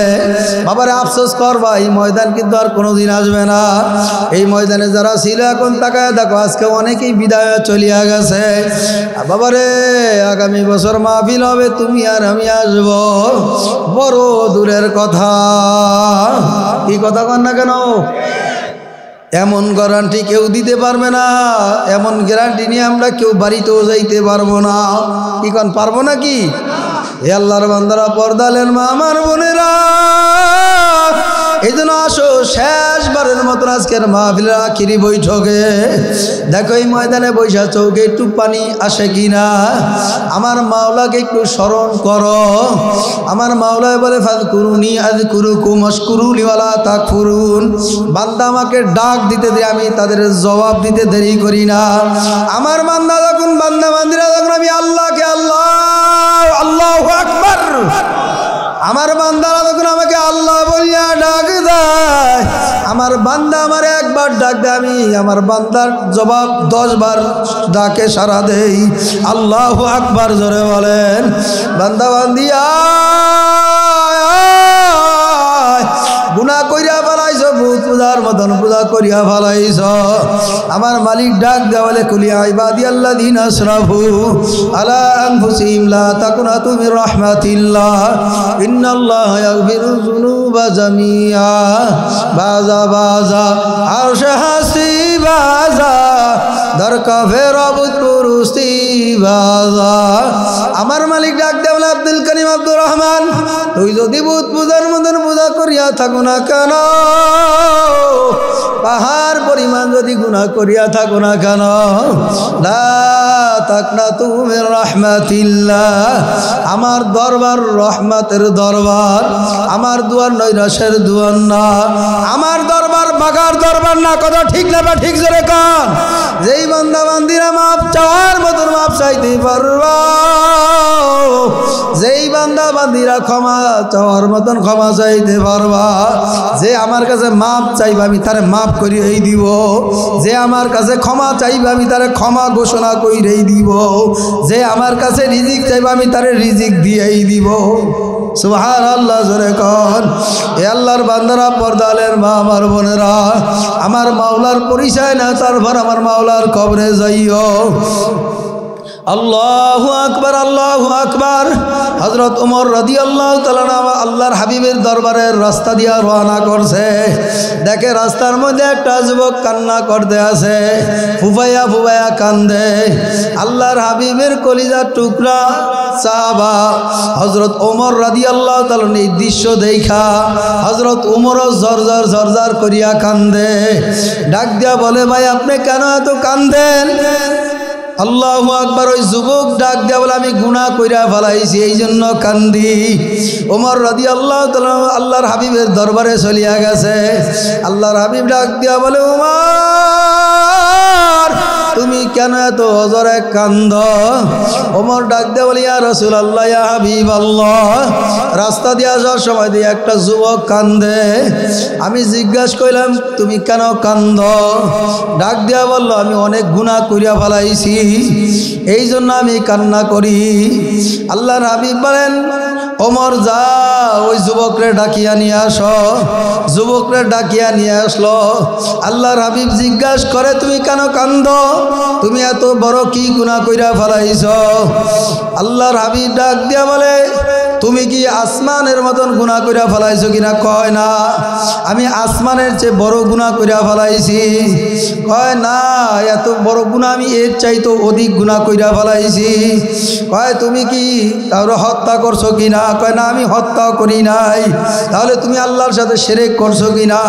বাবারে আফসোস করবা, এই ময়দান কিন্তু আর কোনোদিন আসবে না। এই ময়দানে যারা ছিল এখন তাকায় দেখো আজকে অনেকেই বিদায় চলিয়া গেছে। বাবারে আগামী বছর মাহফিল হবে, তুমি আর আমি আসব, বড় দূরের কথা। কি কথা কন না কেন? এমন গ্যারান্টি কেউ দিতে পারবে না, এমন গ্যারান্টি নিয়ে আমরা কেউ বাড়িতেও যাইতে পারবো না। কি কন পারবো নাকি? এ আল্লাহর বান্দারা, পর্দালের মা আমার বোনেরা, এই জন্য আসো শেষবারের মতন আজকের মাহফিলের আখিরি বৈঠকে দেখো এই ময়দানে বৈশা চৌকে একটু পানি আসে কিনা, আমার মাওলাকে একটু স্মরণ করো। আমার মাওলায় বলে ফাযকুরুনি আযকুরুকুম ওয়াশকুরুলি ওয়ালা তাকফুরুন। বান্দা আমাকে ডাক দিতে দিয়ে আমি তাদের জবাব দিতে দেরি করি না। আমার বান্দা যখন বান্দা বান্দিরা যখন আমি আল্লাহকে আল্লাহ আল্লাহু আকবার, আমার বান্দারা যখন আমাকে আল্লাহ বলিয়া ডাক দেয়, আমার বান্দা আমার একবার ডাক দেয়, আমি আমার বান্দার জবাব 10 বার ডাকে সাড়া দেই। আল্লাহু আকবার জোরে বলেন। বান্দা বান্দিয়া গুনাহ করিয়া ফেলাইছো, ভূত পূজার মতন পূজা করিয়া ফেলাইছ। আমার মালিক ডাক দেয়া বলে কুল ইয়া ইবাদিয়াল্লাযীনা আসরাফু আলা আনফুসিহিম লা তাকুনাতু মির রাহমাতিল্লাহ ইন্নাল্লাহা ইয়াগফিরুয যুনুবা জামিআ বাজা বাজা আরশ হাসি বাজা দরকা ফেরাবুত পুরুস্তি বাজা। আমার মালিক ডাক দেয়া বলে আব্দুল করিম আব্দুর রহমান, তুই যদি ভূত পূজার মতন পূজা করিয়া থাকো না কেন, পাহাড় পরিমাণ যদি গুনাহ করিয়া থাকো না কেন, লা তাকনাতু মির রাহমাতিল্লাহ, আমার দরবার রহমতের দরবার, আমার দুয়ার নৈরাশের দুয়ার না, আমার দরবার বাগার দরবার না। কথা ঠিক না বা ঠিক জোরে কান। যেই বান্দা বান্দিরা মাপ চাওয়ার মতন মাপ চাইতে পারবা, যেই বান্দা বান্দিরা ক্ষমা চাওয়ার মতন ক্ষমা চাইতে পারবা, যে আমার কাছে মাপ চাইবে আমি তারে মাপ করিয়েই দিব, যে আমার কাছে ক্ষমা চাইবে আমি তারে ক্ষমা ঘোষণা করিয়েই দিব, যে আমার কাছে রিজিক চাইবে আমি তারে রিজিক দিয়েই দিব। সুবহানাল্লাহ জোরে কন। এ আল্লাহর বান্দারা, পর্দালের মা আমার বোনেরা, আমার মাওলার পরিচয় না তারপর আমার মাওলার কবরে যাইও। আল্লাহু আকবার, আল্লাহু আকবার। হযরত ওমর রাদিয়াল্লাহু তাআলা আল্লাহর হাবিবের দরবারের রাস্তা দিয়া রওনা করছে। দেখে রাস্তার মধ্যে একটা যুবক কান্না করতে আছে, ফুফাইয়া ফুফাইয়া কান্দে। আল্লাহর হাবিবের কলিজার টুকরা সাহাবা হযরত ওমর রাদিয়াল্লাহু তাআলা এই দৃশ্য দেখা হযরত ওমরও ঝরঝর ঝরঝর করিয়া কান্দে। ডাক দিয়া বলে, ভাই আপনি কেন এত কান্দেন? আল্লাহু আকবার। ওই যুবক ডাক দেয়া বলে, আমি গুনাহ কইরা ফেলাইছি এই জন্য কান্দি। ওমর রাদিয়াল্লাহু তাআলা আল্লাহর হাবিবের দরবারে চলিয়া গেছে। আল্লাহর হাবিব ডাক দেয়া বলে, ওমর তুমি কেন এত অজরে কান্দ? ওমর ডাক দেয়া বলে, ইয়া রাসূলুল্লাহ, ইয়া হাবিবাল্লাহ, রাস্তা দিয়ে আসার সময় দিয়ে একটা যুবক কান্দে। আমি জিজ্ঞাসা করলাম, তুমি কেন কান্দ? ডাক দেয়া বলল, আমি অনেক গুনাহ করিয়া ফেলাইছি এই জন্য আমি কান্না করি। আল্লাহর হাবিব বলেন, ওমর যা ওই যুবকরে ডাকিয়া নিয়ে আসো। যুবকরে ডাকিয়া নিয়ে আসলো। আল্লাহর হাবিব জিজ্ঞাসা করে, তুমি কেন কান্দ? তুমি এত বড় কি গুনাহ কইরা ফেলাইছ? আল্লাহর হাবিব ডাক দিয়া বলে, তুমি কি আসমানের মতন গুনাহ কইরা ফেলাইছো কিনা? কয় না, আমি আসমানের চেয়ে বড় গুনাহ কইরা ফেলাইছি। কয় না, এত বড় গুনাহ আমি এর চাইতে অধিক গুনাহ কইরা ফেলাইছি। কয় তুমি কি কারো হত্যা করছো কিনা? কয় না, আমি হত্যা করি নাই। তাহলে তুমি আল্লাহর সাথে শিরক করছো কিনা?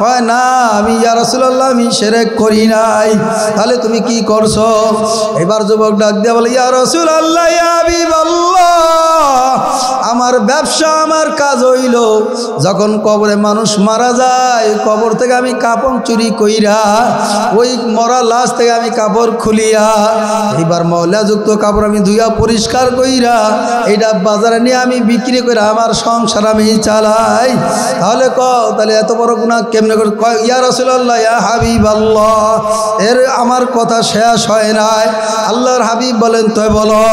কয় না, আমি ইয়া রাসূলুল্লাহ আমি শিরক করি নাই। তাহলে তুমি কি করছো? এবার যুবক ডাক দিয়া বলে, ইয়া রাসূলুল্লাহ, ইয়া হাবিবাল্লাহ, আমার ব্যবসা আমার কাজ হইল যখন কবরে মানুষ মারা যায়, কবর থেকে আমি কাপড় চুরি কইরা ওই মরা লাশ থেকে আমি কাপড় খুলিয়া এইবার ময়লাযুক্ত কাপড় আমি ধুইয়া পরিষ্কার কইরা এইটা বাজারে নিয়ে আমি বিক্রি করে আমার সংসার আমি চালাই। তাহলে তাহলে এত বড় গুনাহ কেমনে করে? ইয়া রাসূলুল্লাহ, ইয়া হাবিবাল্লাহ, এর আমার কথা শেষ হয় নাই। আল্লাহর হাবিব বলেন, তো বলো।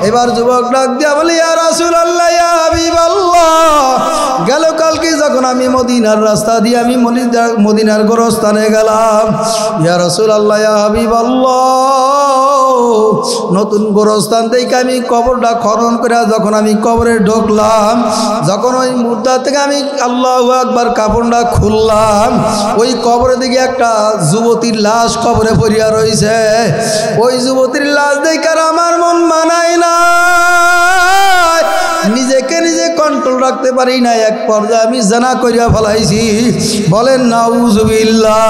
এবার যুবক ডাক দিয়া বলে, ইয়া রাসূলুল্লাহ, ইয়া হাবিবাল্লাহ, গেল কালকে যখন আমি মদিনার রাস্তা দিয়ে আমি মদিনার গোরস্থানে গেলাম, ইয়া রাসূলুল্লাহ, ইয়া হাবিবাল্লাহ, নতুন গোরস্থান থেকে আমি কবরটা খনন করে যখন আমি কবরে ঢুকলাম, যখন ওই মুর্দা থেকে আমি আল্লাহু আকবার কাপড়টা খুললাম, ওই কবরে দিকে একটা যুবতীর লাশ কবরে পড়িয়া রয়েছে। ওই যুবতীর লাশ দেখে আমার মন মানায় না, নিজেকে নিজে কন্ট্রোল রাখতে পারি না। এক পর্যায়ে আমি জানা করিয়া ফেলাইছি। বলেন নাউজুবিল্লাহ।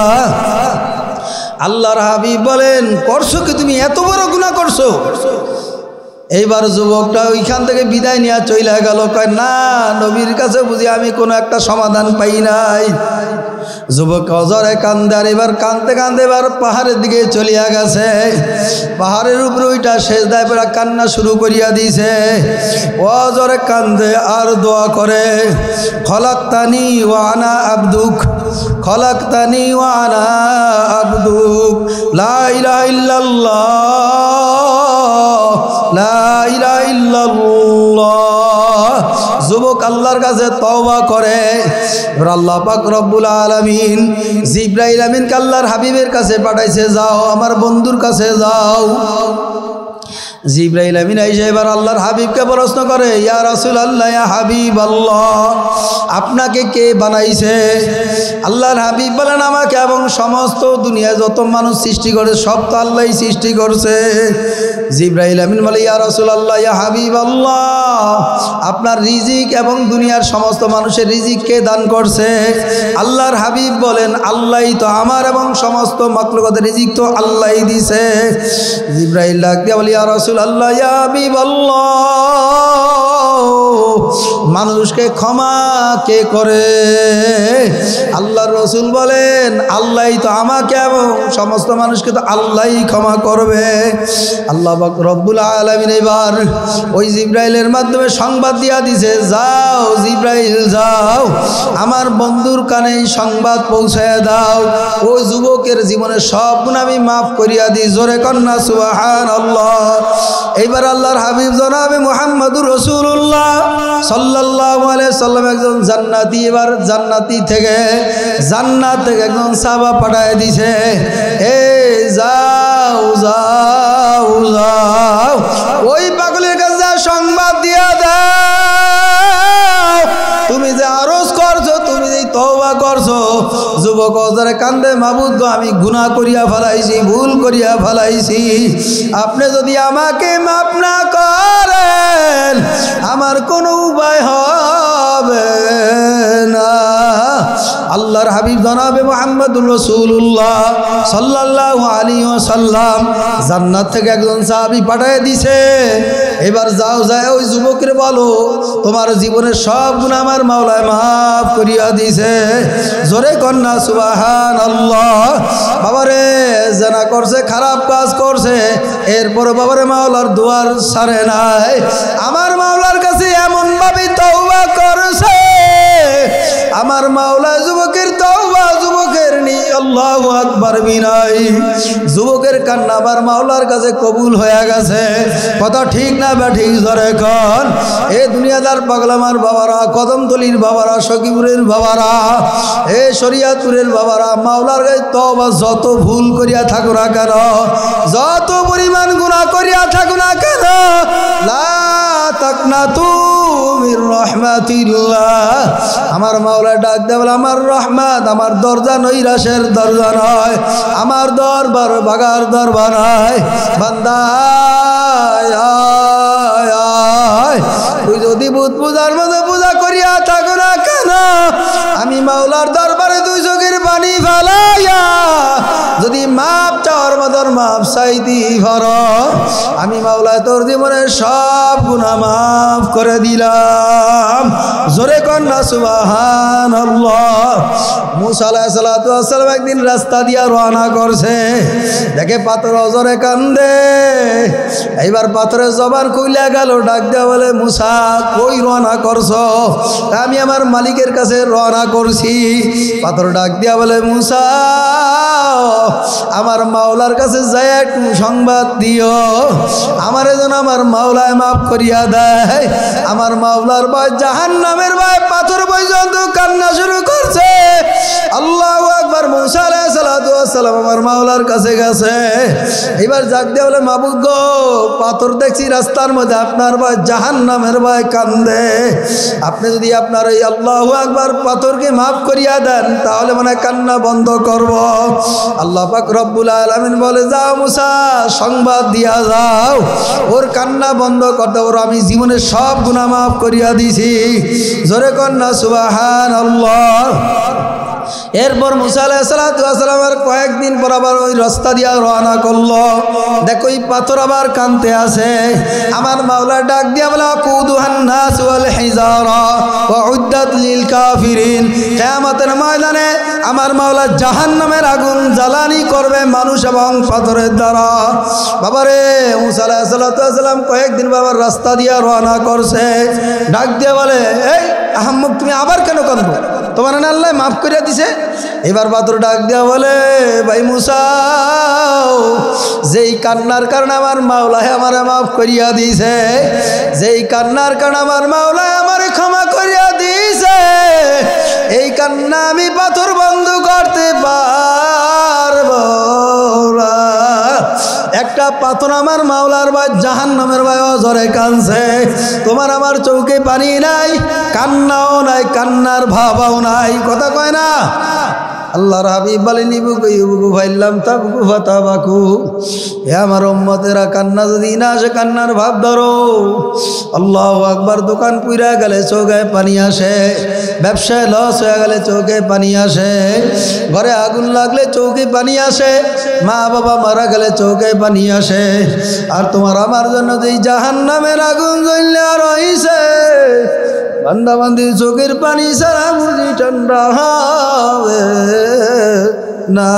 আল্লাহর হাবিব বলেন, করছো কি তুমি? এত বড় গুনাহ করছো? এইবার যুবকটা ওইখান থেকে বিদায় নিয়ে চলে গেল। কয় না, নবীর কাছে বুঝি আমি কোনো একটা সমাধান পাই নাই। যুবক অজরে কান্দে। আর এবার কান্দতে কান্দতে এবার পাহাড়ের দিকে চলিয়া গেছে। পাহাড়ের উপরে ওইটা সেজদায় পড়ে কান্না শুরু করিয়া দিছে। অজরে কান্দে আর দোয়া করে, খলাকতানি ওয়া আনা আবদুক, খলাকতানি ওয়া আনা আবদুক, লা ইলাহা ইল্লাল্লাহ, লা ইলাহা ইল্লাল্লাহ। যুবক আল্লাহর কাছে তওবা করে। আল্লাহ পাক রব্বুল আলামিন জিবরাইল আমিনকে আল্লাহর হাবিবের কাছে পাঠাইছে, যাও আমার বন্ধুর কাছে যাও। জিবরাইল আমিন আইসা এবার আল্লাহর হাবিবকে প্রশ্ন করে, ইয়া রাসূলুল্লাহ, ইয়া হাবিবাল্লাহ, আপনাকে কে বানাইছে? আল্লাহর হাবিব বলেন, আমাকে এবং সমস্ত দুনিয়ায় যত মানুষ সৃষ্টি করে সব তো আল্লাহই সৃষ্টি করছে। জিবরাইল আমিন বলে, ইয়া রাসূলুল্লাহ, ইয়া হাবিবাল্লাহ, আপনার রিজিক এবং দুনিয়ার সমস্ত মানুষের রিজিক কে দান করছে? আল্লাহর হাবিব বলেন, আল্লাহই তো আমার এবং সমস্ত মাখলুকাতের রিজিক তো আল্লাহই দিছে। জিবরাইল ডাক দিয়ে বলে, ইয়া রাসূলুল্লাহ, ইয়া হাবিবাল্লাহ, মানুষকে ক্ষমা কে করে? আল্লাহর রাসূল বলেন, আল্লাহই তো আমাকে এবং সমস্ত মানুষকে তো আল্লাহই ক্ষমা করবে। আল্লাহ পাক রব্বুল আলামিন এবার ওই জিবরাইলের মাধ্যমে সংবাদ দিয়া দিছে, যাও জিবরাইল যাও, আমার বন্ধুর কানে সংবাদ পৌঁছায় দাও, ওই যুবকের জীবনের সব গুনাহ আমি মাফ করিয়া দিই। জোরে কন্যা সুবহানাল্লাহ। এইবার আল্লাহর হাবিব জনাবে মুহাম্মদুর রাসূলুল্লাহ সাল্লাল্লাহু আলাইহি সাল্লাম একজন জান্নাতি, এবার জান্নাত থেকে একজন সাহাবা পাঠায় দিছে, এই যাও যাও যাও ওই পাগলের কাছে সংবাদ দিয়া দাও, তুমি যে আরজ করছো, তুমি যে তওবা করছো। যুবক অজরে কান্দে, মাবুদ গো, আমি গুনাহ করিয়া ফেলাইছি, ভুল করিয়া ফেলাইছি, আপনি যদি আমাকে মাফ না করেন আমার কোনো উপায় হবে না। আল্লাহর হাবিব জনাবে মুহাম্মদুর রাসূলুল্লাহ সাল্লাল্লাহু আলাইহি ওয়াসাল্লাম জান্নাত থেকে একজন সাহাবী পাঠিয়ে দিয়েছে, এবার যাও যায় ওই যুবকের বলো, তোমার জীবনের সব গুনাহ আমার মাওলায় মাফ করিয়া দিয়েছে। জোরে কন্যা সুবহানাল্লাহ। বাবারে জানা করছে, খারাপ কাজ করছে, এরপরে বাবারে মাওলার দুয়ার ছাড়ে নাই, আমার মাওলার কাছে এমন ভাবে তওবা করছে, আমার মাওলা যুবকের তওবা, যুবকের নি আল্লাহু আকবার বিনাই, যুবকের কান্না আমার মাওলার কাছে কবুল হয়ে গেছে। কথা ঠিক না বা ঠিক? জোরে কন। এ দুনিয়াদার পাগলামার বাবারা, কদমতলির বাবারা, সখীপুরের বাবারা, এ শরিয়াতপুরের বাবারা, মাওলার কাছে তওবা যত ভুল করিয়া থাকো না কেন, যত পরিমাণ গুনাহ করিয়া থাকো না কেন, লা তাকনাতু মির রাহমাতিল্লাহ, আমার মাওলা ডাক দেয় বলে, আমার রহমত, আমার দরজা নৈরাশের দরজা নয়, আমার দরবার বাগার দরবার নয়, বান্দা তুই যদি বুধ পূজার মধ্যে পূজা করিয়া থাকো না কেন, আমি মাওলার দরবারে দুই চোখের পানি ফেলাইয়া যদি মাপ চাওয়ার মতন মাপ চাইতি ভর, আমি মাওলায় তোর জীবনের সব গুনাহ মাফ করে দিলাম। জোরে কন্যা সুবহানাল্লাহ। মুসা আলাইহিস সালাতু ওয়াস সালাম একদিন রাস্তা দিয়া রওনা করছে, দেখে পাথর অজরে কান্দে, এইবার পাথরের জবান কইলা গেল, ডাক দেয়া বলে, মুসা কই রওনা করছো? আমি আমার মালিকের কাছে রওনা করছি। পাথর ডাক দিয়া বলে, মুসা আমার মাওলার কাছে যাই একটু সংবাদ দিও, আমারে যেন আমার মাওলায় মাফ করিয়া দেয়। আমার মাওলার ভয়, জাহান্নামের ভয়, পাথর পর্যন্ত কান্না শুরু করছে। আল্লাহু আকবার। মুসা আলাইহিস সালাতু ওয়াস সালাম আমার মাওলার কাছে গেছে, এবার ডাক দিয়ে বলে, মাবুদ গো, পাথর দেখছি রাস্তার মধ্যে, আপনার ভয়, জাহান্নামের ভয় কান্দে, আপনি যদি আপনার ওই আল্লাহু আকবার পাথরকে মাফ করিয়া দেন তাহলে মনে কান্না বন্ধ করব। আল্লাহ পাক রব্বুল আলামিন বলে, যাও মুসা, সংবাদ দিয়া যাও, ওর কান্না বন্ধ কর দাও, ওর আমি জীবনের সব গুনাহ মাফ করিয়া দিছি। জোরে কন্যা সুবহানাল্লাহ। এরপর মুসা আলাইহিস সালাতু ওয়াস সালামের কয়েকদিন পর আবার ওই রাস্তা দিয়া রওনা করলো, দেখো এই পাথর আবার কানতে আছে। আমার মাওলা ডাক দিয়া বলে, কুদুহান নাস ওয়াল হিজারা ওয়া উদ্দাত লিল কাফিরিন, কিয়ামতের ময়দানে আমার মাওলা জাহান্নামের আগুন জ্বালানি করবে মানুষ এবং পাথরের দ্বারা। বাবারে মুসা আলাইহিস সালাতু ওয়াস সালাম কয়েকদিন বাবার রাস্তা দিয়া রওনা করছে, ডাক দিয়া বলে, এই আহম্মক, তুমি আবার কেন কাঁদবো? তোমার না আল্লাহ মাফ করিয়া দিছে, এবার পাথর ডাক দিয়া বলে ভাই মুসা যেই কান্নার কারণে আমার মাওলায় আমারে মাফ করিয়া দিয়েছে, যেই কান্নার কারণে আমার মাওলায় আমারে ক্ষমা করিয়া দিয়েছে, এই কান্না আমি পাথর বন্ধ করতে পারবো না। একটা পাথর আমার মাওলার ভাই জাহান্নামের ভাই অজরে কানছে, তোমার আমার চোখে পানি নাই, কান্নাও নাই, কান্নার ভাবাও নাই, কথা কয় না। আল্লাহর হাবিব বলেন ইবুকু ফাইল্লাম তাবকু ফাতাবাকু, হে আমার উম্মতেরা কান্না যদি না আসে কান্নার ভাব ধরো। আল্লাহু আকবার। দোকান পুইরা গেলে চোখে পানি আসে, ব্যবসায় লস হয়ে গেলে চোখে পানি আসে, ঘরে আগুন লাগলে চোখে পানি আসে, মা বাবা মারা গেলে চোখে পানি আসে, আর তোমার আমার জন্য যেই জাহান্নামের আগুন জ্বললে রইছে, বান্দা বান্দির চোখের পানি ছাড়া মুরগি ঠান্ডা হবে না।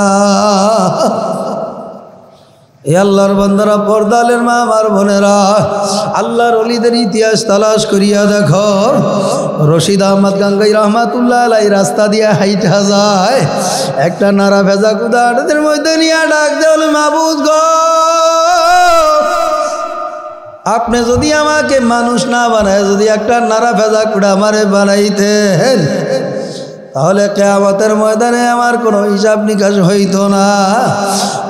এ আল্লাহর বান্দারা, পর্দালের মা আমার বোনেরা, আল্লাহর ওলিদের ইতিহাস তালাশ করিয়া দেখো। রশিদ আহমদ গাঙ্গাই রহমাতুল্লাহ আলাই রাস্তা দিয়ে হাইটা যায়, একটা নারা ভেজা কুদারদের মধ্যে নিয়ে ডাক দেওয়াল, মাবুদ গো, আপনি যদি আমাকে মানুষ না বানায়, যদি একটা নারা ভেজা কুড়া আমারে বানাইতেন, তাহলে কিয়ামতের ময়দানে আমার কোনো হিসাব নিকাশ হইতো না।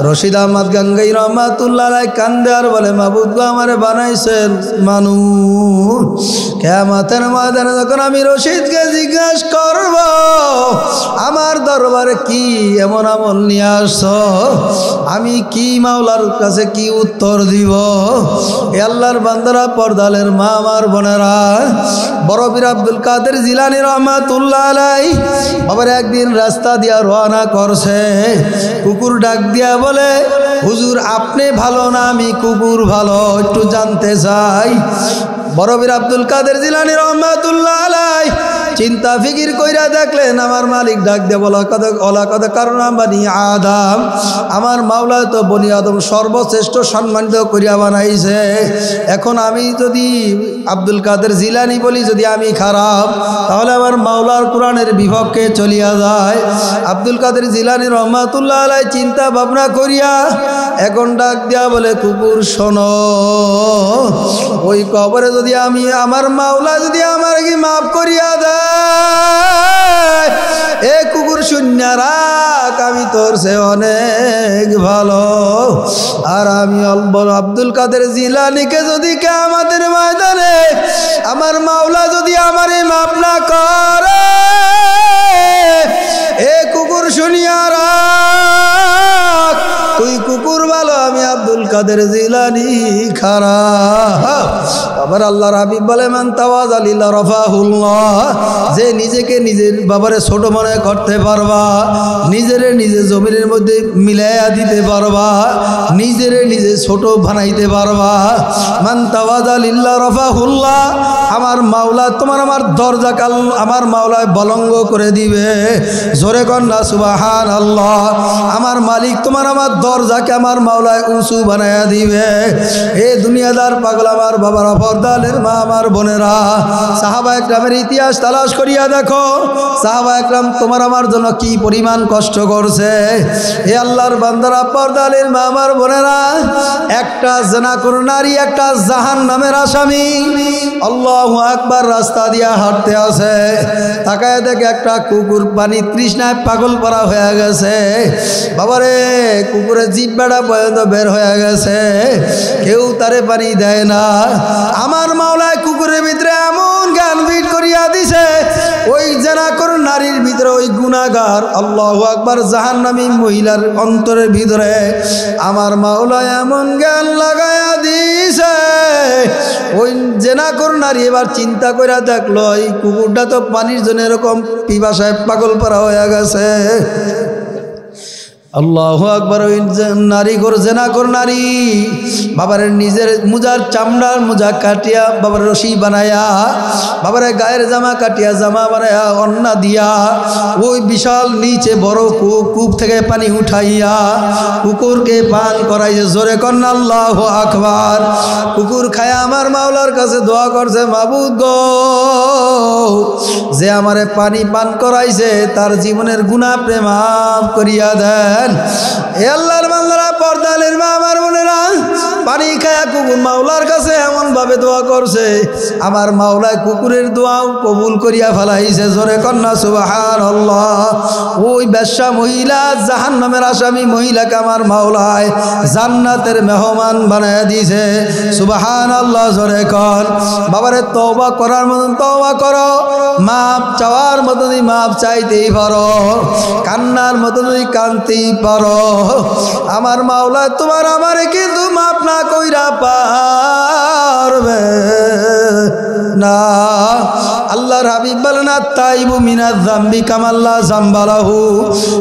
রশিদ আহমদ গাঙ্গাই রহমাতুল্লাহ আলাই কান্দে আর বলে, মাবুদ গো, আমারে বানাইছেন মানুষ, কিয়ামতের ময়দানে যখন আমি রশিদকে জিজ্ঞাসা করব আমার দরবারে কি এমন আমল নিয়ে আসছো, আমি কি মাওলার কাছে কি উত্তর দিব? এ আল্লাহর বান্দারা, পর্দালের মা আমার বোনেরা, বড় পীর আব্দুল কাদের জিলানী রহমাতুল্লাহ আলাই আবার একদিন রাস্তা দিয়া রওনা করছে, কুকুর ডাক দিয়া বলে, হুজুর আপনি ভালো না আমি কুকুর ভালো, একটু জানতে চাই। বড় পীর আব্দুল কাদের জিলানী রহমাতুল্লাহ আলাই চিন্তা ফিকির কইরা দেখলেন, আমার মালিক ডাক দিয়ে বলা কথা কারণ বানি আদম, আমার মাওলা তো বনি আদম সর্বশ্রেষ্ঠ সম্মানিত করিয়া বানাইছে, এখন আমি যদি আব্দুল কাদের জিলানী বলি যদি আমি খারাপ, তাহলে আমার মাওলার কোরআনের বিপক্ষে চলিয়া যায়। আব্দুল কাদের জিলানী রহমাতুল্লাহ আলাই চিন্তা ভাবনা করিয়া এখন ডাক দিয়া বলে, কুকুর শোনো, ওই কবরে যদি আমি আমার মাওলা যদি আমার কি মাফ করিয়া দেয়, এ কুকুর শূন্য রাখ, আমি তোর সে অনেক ভালো। আর আমি আব্দুল কাদের জিলানীকে যদি কিয়ামতের ময়দানে আমার মাওলা যদি আমারে মাফ না করে, এ কুকুর শুনিয়া রাখ, তুই কুকুর ভালো, আমি আব্দুল কাদের জিলানী খারাপ। আবার আল্লাহর হাবিব বলে, মান তাওয়াযা লিল্লাহ রাফাহুল্লাহ, যে নিজেকে নিজের বাবারে ছোট মনে করতে পারবা, নিজেরে নিজে জমিনের মধ্যে মিলাইয়া দিতে পারবা, নিজেরে নিজে ছোট বানাইতে পারবা, মান তাওয়াযা লিল্লাহ রাফাহুল্লাহ, আমার মাওলা তোমার আমার দরজা কাল আমার মাওলায় বলঙ্গ করে দিবে। জোরে কন্যা সুবহানাল্লাহ। আমার মালিক তোমার আমার দরজাকে আমার মাওলায় উঁচু বানাইয়া দিবে। এ দুনিয়াদার পাগল আমার বাবারা, পর্দালের মা আমার বোনেরা, সাহাবা একরামের ইতিহাস তালাশ করিয়া দেখো, সাহাবা একরাম তোমার আমার জন্য কি পরিমাণ কষ্ট করছে। এ আল্লাহর বান্দারা, পর্দালের মা আমার বোনেরা, একটা জিনাকুর নারী, একটা জাহান্নামের আসামি, আল্লাহু আকবার, রাস্তা দিয়া হাঁটতে আছে, তাকায় দেখে একটা কুকুর পানি তৃষ্ণায় পাগল করা হয়ে গেছে। বাবারে, কুকুরের জিহ্বাটা পর্যন্ত বের হয়ে গেছে, কেউ তারে পানি দেয় না। আমার মাওলায় কুকুরের ভিতরে এমন জ্ঞান ফিট করিয়া দিছে, ওই জিনাকুর নারীর ভিতরে ওই গুনাহগার আল্লাহু আকবার জাহান্নামী মহিলার অন্তরের ভিতরে আমার মাওলায় এমন জ্ঞান লাগায়া দিছে, ওই জিনাকুর নারী এবার চিন্তা করে দেখলো, এই কুকুরটা তো পানির জন্য এরকম পিপাসায় পাগল পারা হয়ে গেছে। আল্লাহু আকবার। ওই নারী কর জেনা কর নারী বাবারে নিজের মুজার চামড়ার মুজা কাটিয়া বাবার রশি বানায়া বাবারে গায়ের জামা কাটিয়া জামা বানায়া অন্না দিয়া ওই বিশাল নিচে বড় কূপ থেকে পানি উঠাইয়া কুকুরকে পান করাইছে। জোরে কন্না আল্লাহু আকবার। কুকুর খায়া আমার মাওলার কাছে দোয়া করছে, মাবুদ গো, যে আমারে পানি পান করাইছে তার জীবনের গুনাহ মাফ করিয়া দেন। এ আল্লাহর বান্দারা, পর্দালের মা আমার বোনেরা, পানি খায়া কুকুর মাওলার কাছে এমন ভাবে দোয়া করছে, আমার মাওলায় কুকুরের দোয়াও কবুল করিয়া ফেলাইছে। জোরে কন্যা সুবহানাল্লাহ। ওই বেশ্যা মহিলা, জাহান্নামের আসামি মহিলাকে আমার মাওলায় জান্নাতের মেহমান বানায় দিয়েছে। সুবহানাল্লাহ। জোরে কর। বাবারে তওবা করার মতন তওবা করো, মাপ চাওয়ার মতো যদি মাপ চাইতেই পারো, কান্নার মতো যদি কানতেই পারো, আমার মাওলা তোমার আমারে কিন্তু মাপ না কইরা পারবে না। আল্লাহর হাবিব বলেন, আত-তাইবু মিনাজ যামবি কামাল্লা যামবালাহু।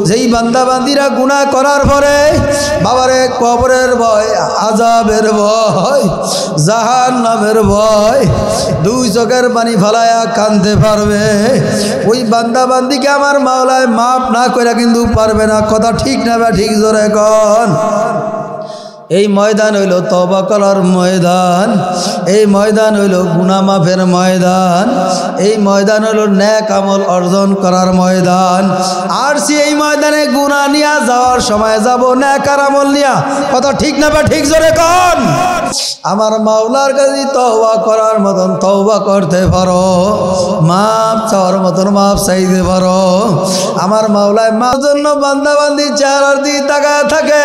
যেই বান্দা বান্দিরা গুনাহ করার পরে বাবারে কবরের ভয়, আযাবের ভয়, জাহান্নামের ভয়, দুই চোখের পানি ফেলায়া কাঁদতে পারবে, ওই বান্দা বান্দিকে আমার মাওলায় মাফ না কইরা কিন্তু পারবে না। কথা ঠিক না বা ঠিক? জোরে কন। এই ময়দান হইল তওবা করার ময়দান, এই ময়দান হইল গুনাহ মাফের ময়দান, এই ময়দান হইল নেক আমল অর্জন করার ময়দান। আর এই ময়দানে গুনাহ নিয়া যাওয়ার সময় যাব নেক আমল নিয়া। কথা ঠিক না বা ঠিক? জোরে কন। আমার মাওলার কাছে তওবা করার মতন তওবা করতে পারো, মাপ চাওয়ার মতন মাপ চাইতে পারো, আমার মাওলায় মার জন্য বান্দা বান্দি চেহারার দিকে তাকায় থাকে।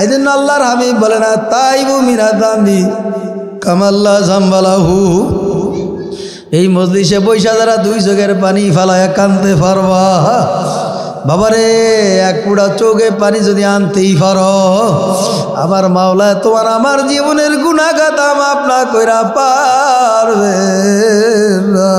এই জন্য আল্লাহর হাবিব বলে না, তাইবু মিনাজ যামবি কামাল্লা যামবালাহু। এই মজলিসে বৈশা যারা দুই চোখের পানি ফালায় কানতে পারবা, বাবারে এক পুরা চোখে পানি যদি আনতেই পারো, আমার মাওলা তোমার আমার জীবনের গুনাহ খাতা মাফ না কইরা পারবে না।